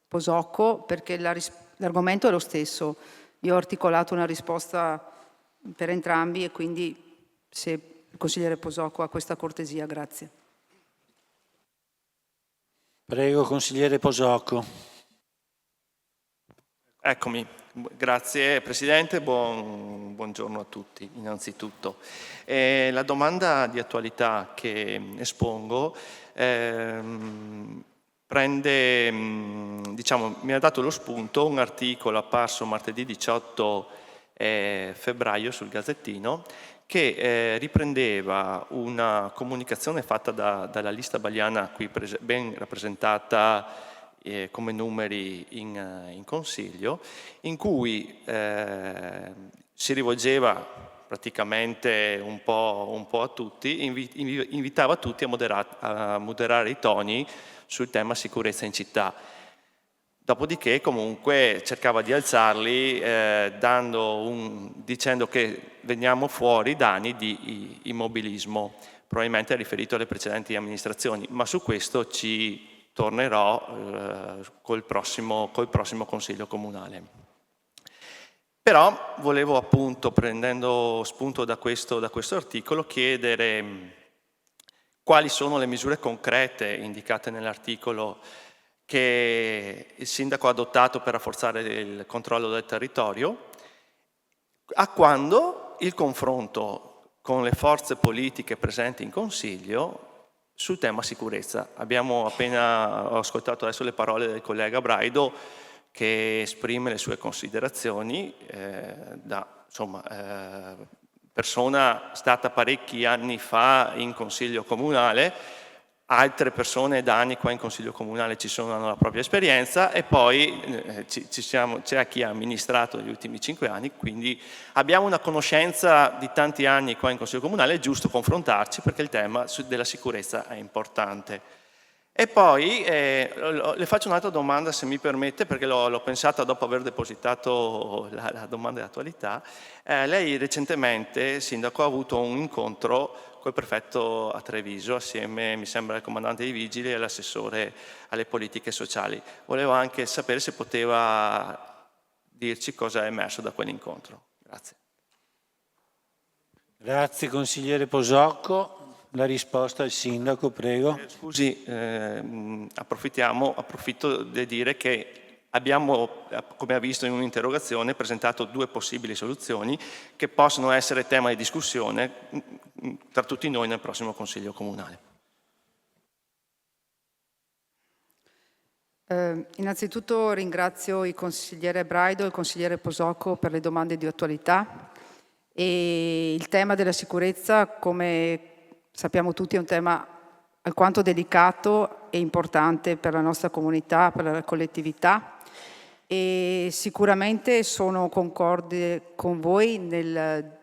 Posocco, perché l'argomento è lo stesso. Io ho articolato una risposta per entrambi e quindi, se il consigliere Posocco ha questa cortesia, grazie. Prego, consigliere Posocco. Eccomi, grazie Presidente, buongiorno a tutti innanzitutto. La domanda di attualità che espongo prende, diciamo, mi ha dato lo spunto un articolo apparso martedì 18 febbraio sul Gazzettino che riprendeva una comunicazione fatta dalla lista Baliana qui ben rappresentata come numeri in Consiglio, in cui si rivolgeva praticamente un po' a tutti, invitava tutti a moderare i toni sul tema sicurezza in città. Dopodiché comunque cercava di alzarli dicendo che veniamo fuori da anni di immobilismo, probabilmente riferito alle precedenti amministrazioni, ma su questo ci tornerò col prossimo Consiglio Comunale. Però volevo appunto, prendendo spunto da questo articolo, chiedere quali sono le misure concrete indicate nell'articolo che il sindaco ha adottato per rafforzare il controllo del territorio, a quando il confronto con le forze politiche presenti in Consiglio sul tema sicurezza. Abbiamo ho ascoltato adesso le parole del collega Braido che esprime le sue considerazioni persona stata parecchi anni fa in Consiglio Comunale, altre persone da anni qua in Consiglio Comunale hanno la propria esperienza e poi c'è chi ha amministrato negli ultimi 5 anni, quindi abbiamo una conoscenza di tanti anni qua in Consiglio Comunale, è giusto confrontarci perché il tema della sicurezza è importante. E poi le faccio un'altra domanda, se mi permette, perché l'ho pensata dopo aver depositato la domanda di attualità. Lei recentemente, Sindaco, ha avuto un incontro col prefetto a Treviso, assieme, mi sembra, al comandante dei vigili e all'assessore alle politiche sociali. Volevo anche sapere se poteva dirci cosa è emerso da quell'incontro. Grazie. Grazie consigliere Posocco. La risposta al sindaco, prego. Scusi, approfitto di dire che abbiamo, come ha visto in un'interrogazione, presentato 2 possibili soluzioni che possono essere tema di discussione tra tutti noi nel prossimo Consiglio Comunale. Innanzitutto ringrazio il consigliere Braido e il consigliere Posocco per le domande di attualità. E il tema della sicurezza, come sappiamo tutti, è un tema alquanto delicato e importante per la nostra comunità, per la collettività, e sicuramente sono concorde con voi nel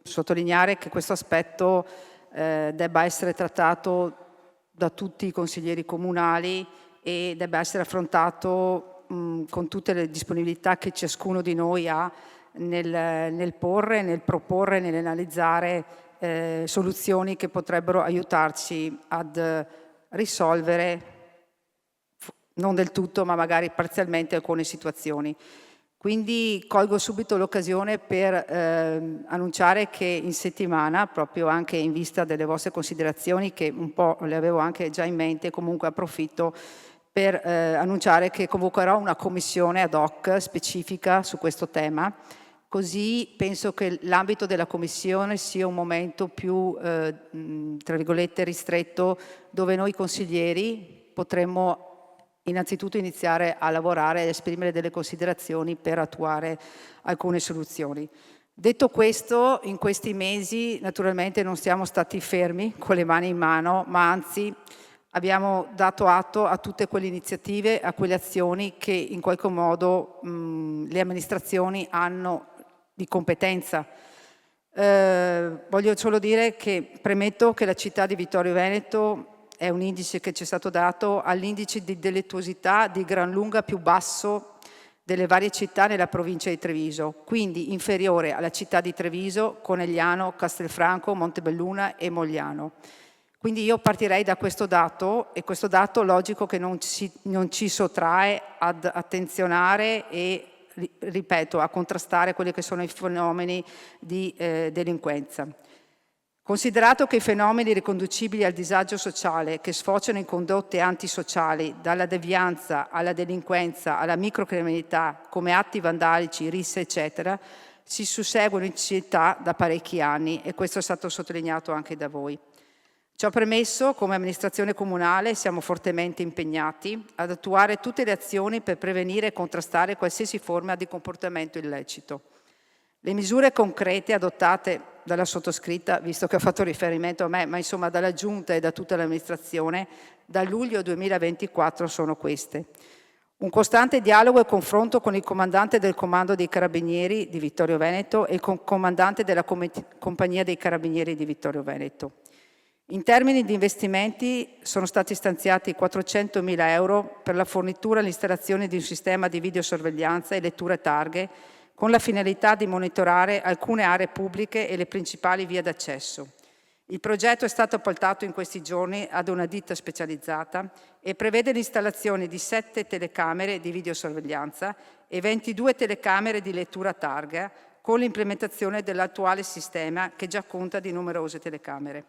sottolineare che questo aspetto debba essere trattato da tutti i consiglieri comunali e debba essere affrontato con tutte le disponibilità che ciascuno di noi ha nel porre, nel proporre, nell'analizzare soluzioni che potrebbero aiutarci ad risolvere, non del tutto, ma magari parzialmente, alcune situazioni. Quindi colgo subito l'occasione per annunciare che in settimana, proprio anche in vista delle vostre considerazioni, che un po' le avevo anche già in mente, comunque approfitto per annunciare che convocherò una commissione ad hoc specifica su questo tema. Così penso che l'ambito della commissione sia un momento più, tra virgolette, ristretto, dove noi consiglieri potremmo innanzitutto iniziare a lavorare e esprimere delle considerazioni per attuare alcune soluzioni. Detto questo, in questi mesi naturalmente non siamo stati fermi con le mani in mano, ma anzi abbiamo dato atto a tutte quelle iniziative, a quelle azioni che in qualche modo le amministrazioni hanno di competenza. Voglio solo dire che premetto che la città di Vittorio Veneto è un indice che ci è stato dato all'indice di delittuosità di gran lunga più basso delle varie città nella provincia di Treviso, quindi inferiore alla città di Treviso, Conegliano, Castelfranco, Montebelluna e Mogliano. Quindi io partirei da questo dato, e questo dato logico che non ci sottrae ad attenzionare e, ripeto, a contrastare quelli che sono i fenomeni di delinquenza. Considerato che i fenomeni riconducibili al disagio sociale che sfociano in condotte antisociali, dalla devianza alla delinquenza alla microcriminalità come atti vandalici, risse eccetera, si susseguono in città da parecchi anni, e questo è stato sottolineato anche da voi. Ciò premesso, come amministrazione comunale siamo fortemente impegnati ad attuare tutte le azioni per prevenire e contrastare qualsiasi forma di comportamento illecito. Le misure concrete adottate dalla sottoscritta, visto che ho fatto riferimento a me, ma insomma dalla Giunta e da tutta l'amministrazione, da luglio 2024 sono queste. Un costante dialogo e confronto con il comandante del Comando dei Carabinieri di Vittorio Veneto e il comandante della Compagnia dei Carabinieri di Vittorio Veneto. In termini di investimenti sono stati stanziati 400.000 euro per la fornitura e l'installazione di un sistema di videosorveglianza e letture targhe con la finalità di monitorare alcune aree pubbliche e le principali vie d'accesso. Il progetto è stato appaltato in questi giorni ad una ditta specializzata e prevede l'installazione di 7 telecamere di videosorveglianza e 22 telecamere di lettura targa con l'implementazione dell'attuale sistema che già conta di numerose telecamere.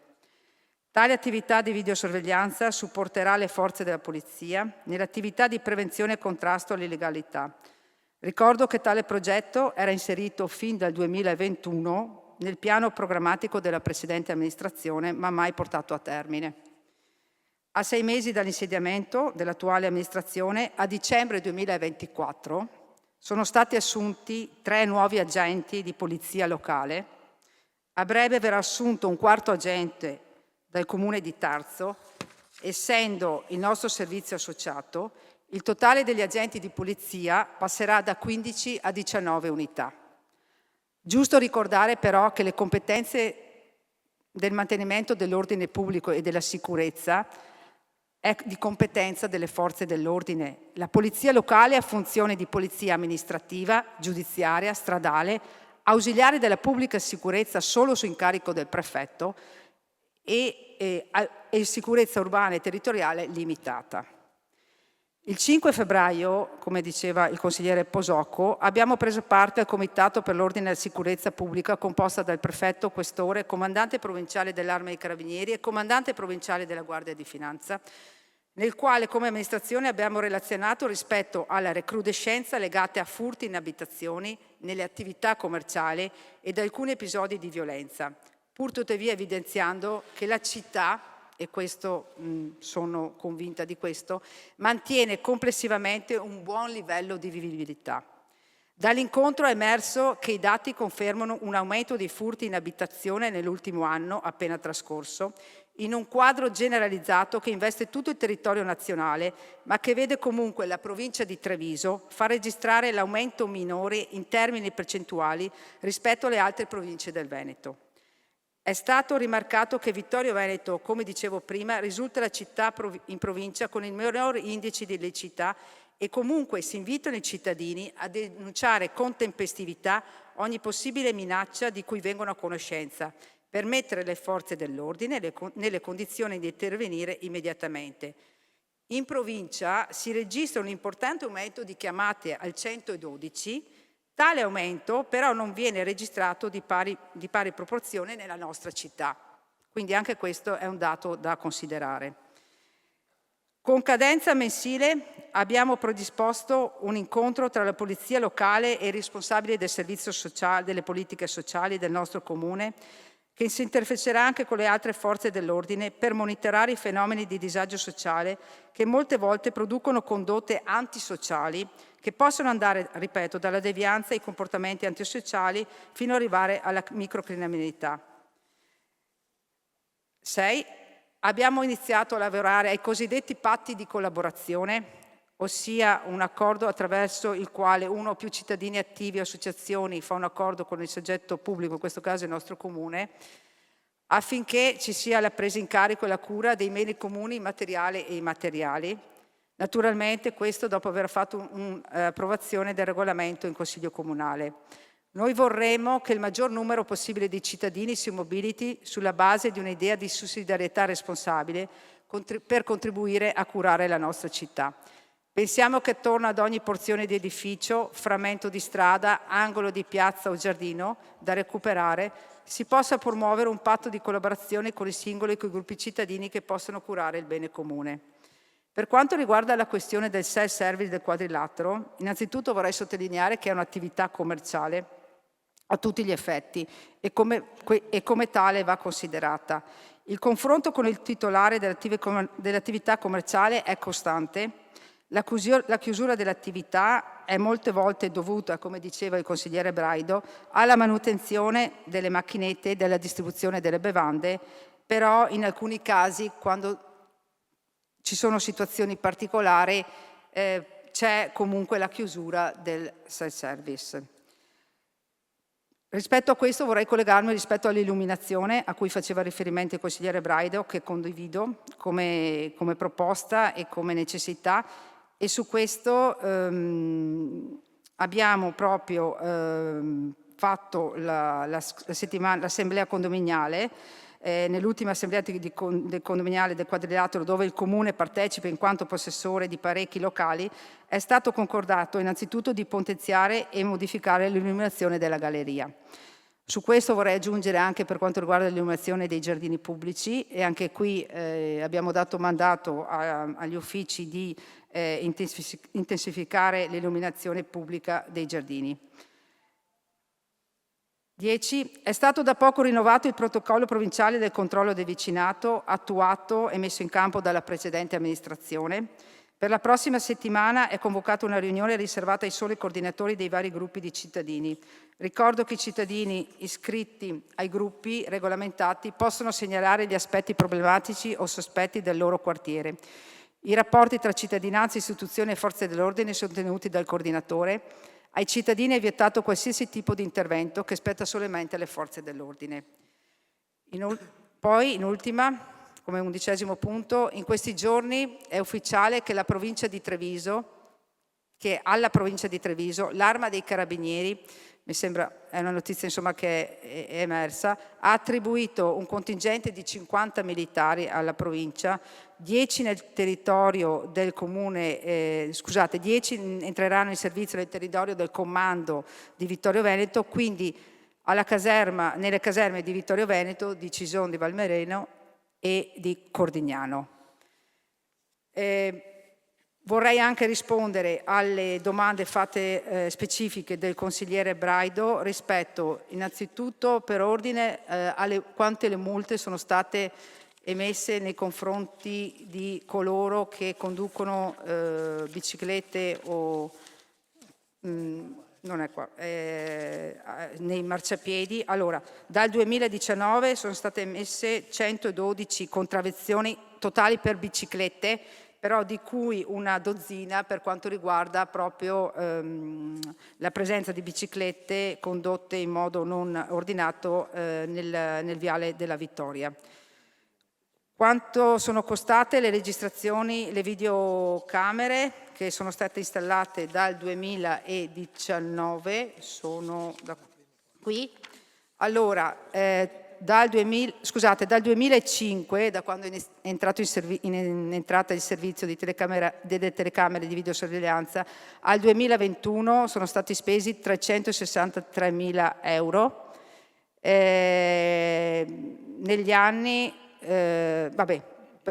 Tale attività di videosorveglianza supporterà le forze della polizia nell'attività di prevenzione e contrasto all'illegalità. Ricordo che tale progetto era inserito fin dal 2021 nel piano programmatico della precedente amministrazione, ma mai portato a termine. A 6 mesi dall'insediamento dell'attuale amministrazione, a dicembre 2024, sono stati assunti 3 nuovi agenti di polizia locale. A breve verrà assunto un 4º agente dal comune di Tarzo. Essendo il nostro servizio associato, il totale degli agenti di polizia passerà da 15 a 19 unità. Giusto ricordare però che le competenze del mantenimento dell'ordine pubblico e della sicurezza è di competenza delle forze dell'ordine. La polizia locale ha funzioni di polizia amministrativa, giudiziaria, stradale, ausiliare della pubblica sicurezza solo su incarico del prefetto e sicurezza urbana e territoriale limitata. Il 5 febbraio, come diceva il consigliere Posocco, abbiamo preso parte al Comitato per l'Ordine e la Sicurezza Pubblica composta dal prefetto, questore, comandante provinciale dell'Arma dei Carabinieri e comandante provinciale della Guardia di Finanza, nel quale come amministrazione abbiamo relazionato rispetto alla recrudescenza legata a furti in abitazioni, nelle attività commerciali ed alcuni episodi di violenza, pur tuttavia evidenziando che la città, e questo sono convinta di questo, mantiene complessivamente un buon livello di vivibilità. Dall'incontro è emerso che i dati confermano un aumento dei furti in abitazione nell'ultimo anno appena trascorso, in un quadro generalizzato che investe tutto il territorio nazionale, ma che vede comunque la provincia di Treviso far registrare l'aumento minore in termini percentuali rispetto alle altre province del Veneto. È stato rimarcato che Vittorio Veneto, come dicevo prima, risulta la città in provincia con il minor indice di illiceità e comunque si invitano i cittadini a denunciare con tempestività ogni possibile minaccia di cui vengono a conoscenza, per mettere le forze dell'ordine nelle condizioni di intervenire immediatamente. In provincia si registra un importante aumento di chiamate al 112. Tale aumento però non viene registrato di pari proporzione nella nostra città, quindi anche questo è un dato da considerare. Con cadenza mensile abbiamo predisposto un incontro tra la polizia locale e i responsabili del servizio sociale, delle politiche sociali del nostro comune, che si interfaccerà anche con le altre forze dell'ordine per monitorare i fenomeni di disagio sociale che molte volte producono condotte antisociali che possono andare, ripeto, dalla devianza ai comportamenti antisociali fino ad arrivare alla microcriminalità. 6. Abbiamo iniziato a lavorare ai cosiddetti patti di collaborazione, ossia un accordo attraverso il quale uno o più cittadini attivi o associazioni fa un accordo con il soggetto pubblico, in questo caso il nostro comune, affinché ci sia la presa in carico e la cura dei beni comuni materiali e immateriali. Naturalmente questo dopo aver fatto un'approvazione del regolamento in Consiglio Comunale. Noi vorremmo che il maggior numero possibile di cittadini si mobiliti sulla base di un'idea di sussidiarietà responsabile per contribuire a curare la nostra città. Pensiamo che attorno ad ogni porzione di edificio, frammento di strada, angolo di piazza o giardino da recuperare, si possa promuovere un patto di collaborazione con i singoli e con i gruppi cittadini che possano curare il bene comune. Per quanto riguarda la questione del self-service del quadrilatero, innanzitutto vorrei sottolineare che è un'attività commerciale a tutti gli effetti e come tale va considerata. Il confronto con il titolare dell'attività commerciale è costante. La chiusura dell'attività è molte volte dovuta, come diceva il consigliere Braido, alla manutenzione delle macchinette e della distribuzione delle bevande, però in alcuni casi, quando ci sono situazioni particolari, c'è comunque la chiusura del self-service. Rispetto a questo vorrei collegarmi rispetto all'illuminazione a cui faceva riferimento il consigliere Braido, che condivido come proposta e come necessità, e su questo abbiamo proprio fatto l'assemblea condominiale, nell'ultima assemblea del condominiale del quadrilatero, dove il comune partecipa in quanto possessore di parecchi locali, è stato concordato innanzitutto di potenziare e modificare l'illuminazione della galleria. Su questo vorrei aggiungere anche per quanto riguarda l'illuminazione dei giardini pubblici, e anche qui abbiamo dato mandato agli uffici di intensificare l'illuminazione pubblica dei giardini. 10. È stato da poco rinnovato il protocollo provinciale del controllo del vicinato, attuato e messo in campo dalla precedente amministrazione. Per la prossima settimana è convocata una riunione riservata ai soli coordinatori dei vari gruppi di cittadini. Ricordo che i cittadini iscritti ai gruppi regolamentati possono segnalare gli aspetti problematici o sospetti del loro quartiere. I rapporti tra cittadinanza, istituzioni e forze dell'ordine sono tenuti dal coordinatore. Ai cittadini è vietato qualsiasi tipo di intervento che spetta solamente alle forze dell'ordine. Poi, in ultima, come 11° punto, in questi giorni è ufficiale che alla provincia di Treviso l'Arma dei Carabinieri, mi sembra, è una notizia insomma che è emersa, ha attribuito un contingente di 50 militari alla provincia, 10 nel territorio del comune, 10 entreranno in servizio nel territorio del comando di Vittorio Veneto, quindi nelle caserme di Vittorio Veneto, di Cison di Valmereno e di Cordignano. Vorrei anche rispondere alle domande fatte specifiche del consigliere Braido rispetto innanzitutto per ordine alle quante le multe sono state emesse nei confronti di coloro che conducono biciclette o non è qua, nei marciapiedi. Allora, dal 2019 sono state emesse 112 contravvenzioni totali per biciclette, però di cui una dozzina per quanto riguarda proprio la presenza di biciclette condotte in modo non ordinato nel viale della Vittoria. Quanto sono costate le registrazioni, le videocamere che sono state installate dal 2019? Sono da qui. Allora, dal 2005, da quando è entrato in entrata il servizio delle telecamere di videosorveglianza, al 2021 sono stati spesi 363.000 euro. Negli anni,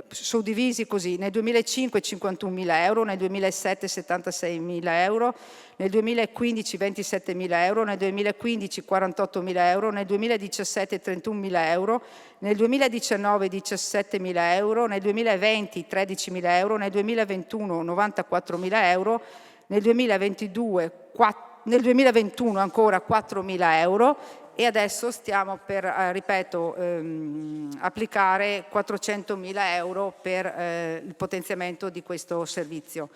suddivisi così: nel 2005 51.000 euro, nel 2007 76.000 euro, nel 2015 27.000 euro, nel 2015 48.000 euro, nel 2017 31.000 euro, nel 2019 17.000 euro, nel 2020 13.000 euro, nel 2021 94.000 euro, nel 2021 ancora 4.000 euro e adesso stiamo per, applicare 400.000 euro per il potenziamento di questo servizio.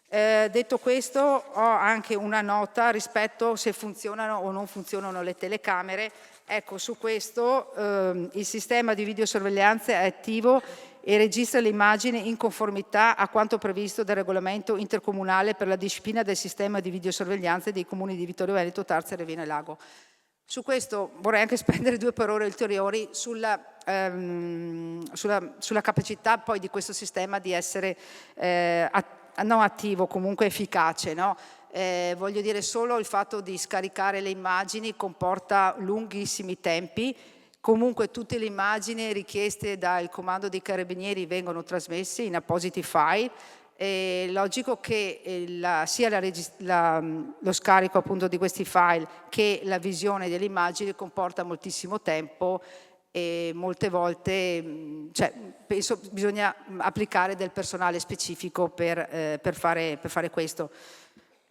Detto questo, ho anche una nota rispetto se funzionano o non funzionano le telecamere. Ecco, su questo il sistema di videosorveglianza è attivo e registra le immagini in conformità a quanto previsto dal regolamento intercomunale per la disciplina del sistema di videosorveglianza dei comuni di Vittorio Veneto, Tarza, Ravenna e Lago. Su questo vorrei anche spendere 2 parole ulteriori sulla capacità poi di questo sistema di essere non attivo, comunque efficace, no? Voglio dire, solo il fatto di scaricare le immagini comporta lunghissimi tempi. Comunque tutte le immagini richieste dal comando dei carabinieri vengono trasmesse in appositi file. È logico che sia lo scarico appunto di questi file che la visione delle immagini comporta moltissimo tempo e molte volte penso bisogna applicare del personale specifico per fare questo.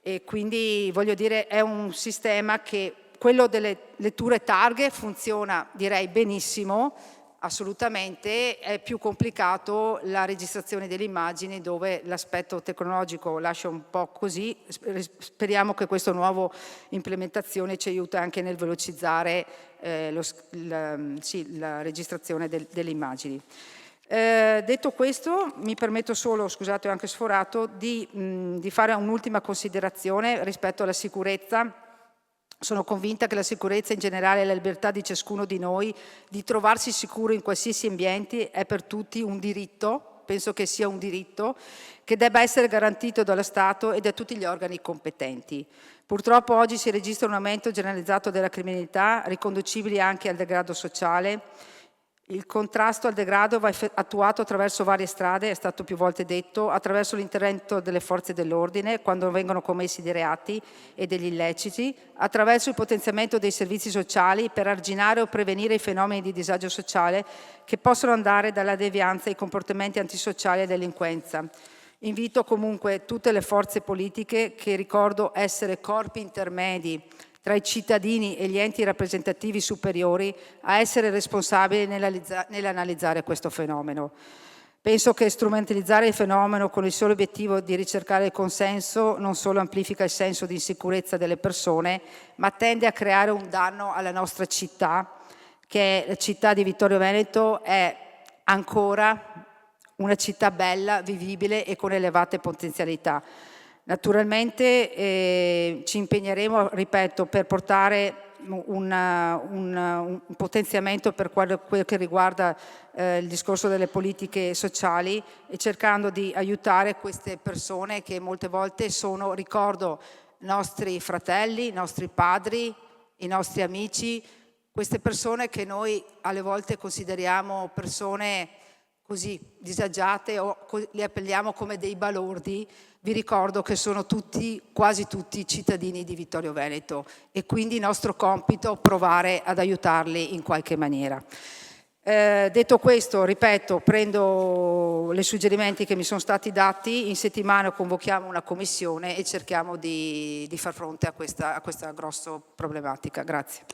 E quindi voglio dire, è un sistema che quello delle letture targhe funziona direi benissimo, assolutamente. È più complicato la registrazione delle immagini dove l'aspetto tecnologico lascia un po' così. Speriamo che questa nuova implementazione ci aiuti anche nel velocizzare la registrazione delle immagini. Detto questo, mi permetto solo, scusate ho anche sforato, di fare un'ultima considerazione rispetto alla sicurezza. Sono convinta che la sicurezza in generale e la libertà di ciascuno di noi di trovarsi sicuro in qualsiasi ambiente è per tutti un diritto, penso che sia un diritto che debba essere garantito dallo Stato e da tutti gli organi competenti. Purtroppo oggi si registra un aumento generalizzato della criminalità, riconducibili anche al degrado sociale. Il contrasto al degrado va attuato attraverso varie strade, è stato più volte detto, attraverso l'intervento delle forze dell'ordine quando vengono commessi dei reati e degli illeciti, attraverso il potenziamento dei servizi sociali per arginare o prevenire i fenomeni di disagio sociale che possono andare dalla devianza ai comportamenti antisociali e delinquenza. Invito comunque tutte le forze politiche, che ricordo essere corpi intermedi tra i cittadini e gli enti rappresentativi superiori, a essere responsabili nell'analizzare questo fenomeno. Penso che strumentalizzare il fenomeno con il solo obiettivo di ricercare il consenso non solo amplifica il senso di insicurezza delle persone, ma tende a creare un danno alla nostra città, che la città di Vittorio Veneto è ancora una città bella, vivibile e con elevate potenzialità. Naturalmente ci impegneremo, ripeto, per portare un potenziamento per quel che riguarda il discorso delle politiche sociali e cercando di aiutare queste persone che molte volte sono, ricordo, nostri fratelli, nostri padri, i nostri amici, queste persone che noi alle volte consideriamo persone così disagiate o li appelliamo come dei balordi. Vi ricordo che sono tutti, quasi tutti cittadini di Vittorio Veneto e quindi nostro compito provare ad aiutarli in qualche maniera. Detto questo, ripeto, prendo i suggerimenti che mi sono stati dati, in settimana convochiamo una commissione e cerchiamo di far fronte a questa grossa problematica. Grazie.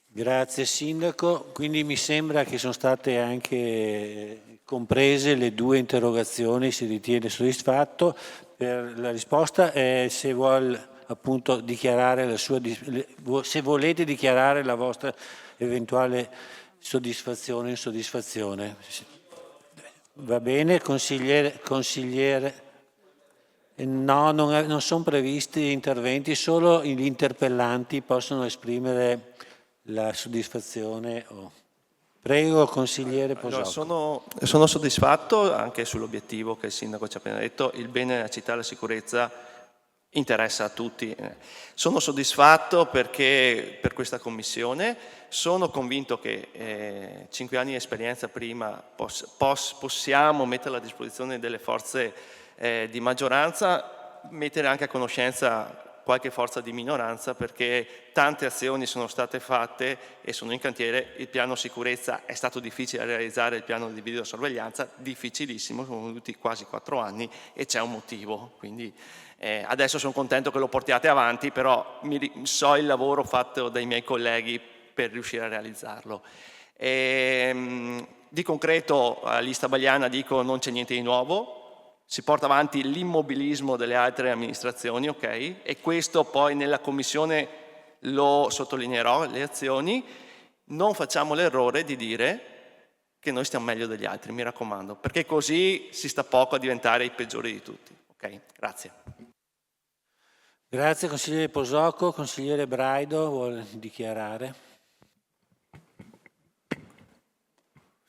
Grazie Sindaco, quindi mi sembra che sono state anche comprese le 2 interrogazioni, si ritiene soddisfatto per la risposta. Se vuole appunto dichiarare la sua, se volete dichiarare la vostra eventuale soddisfazione o insoddisfazione. Va bene, consigliere. No, non sono previsti interventi, solo gli interpellanti possono esprimere la soddisfazione. Prego, consigliere Posocco. Sono soddisfatto anche sull'obiettivo che il Sindaco ci ha appena detto, il bene della città e la sicurezza interessa a tutti. Sono soddisfatto perché per questa commissione sono convinto che 5 anni di esperienza prima possiamo mettere a disposizione delle forze di maggioranza, mettere anche a conoscenza qualche forza di minoranza, perché tante azioni sono state fatte e sono in cantiere. Il piano sicurezza è stato difficile da realizzare, il piano di videosorveglianza difficilissimo, sono voluti quasi 4 anni e c'è un motivo, quindi adesso sono contento che lo portiate avanti, però so il lavoro fatto dai miei colleghi per riuscire a realizzarlo. Di concreto a Lista Bagliana dico non c'è niente di nuovo, si porta avanti l'immobilismo delle altre amministrazioni, ok? E questo poi nella commissione lo sottolineerò, le azioni. Non facciamo l'errore di dire che noi stiamo meglio degli altri, mi raccomando, perché così si sta poco a diventare i peggiori di tutti, ok? Grazie. Grazie consigliere Posocco. Consigliere Braido vuole dichiarare?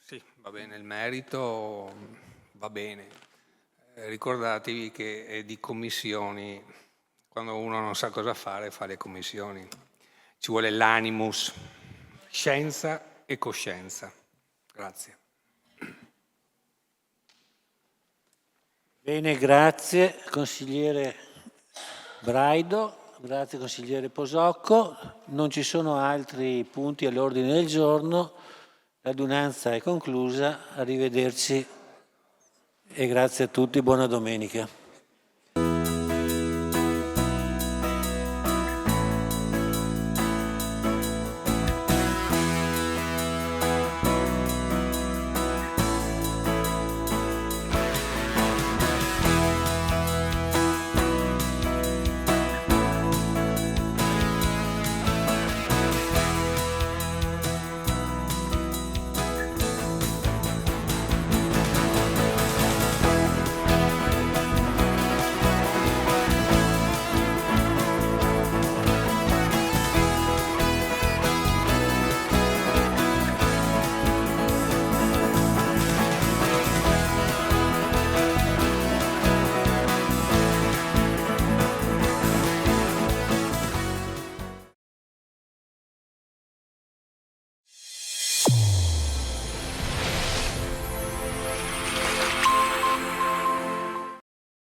Sì, va bene, il merito va bene. Ricordatevi che di commissioni, quando uno non sa cosa fare, fa le commissioni. Ci vuole l'animus, scienza e coscienza. Grazie. Bene, grazie consigliere Braido, grazie consigliere Posocco. Non ci sono altri punti all'ordine del giorno. L'adunanza è conclusa. Arrivederci e grazie a tutti. Buona domenica.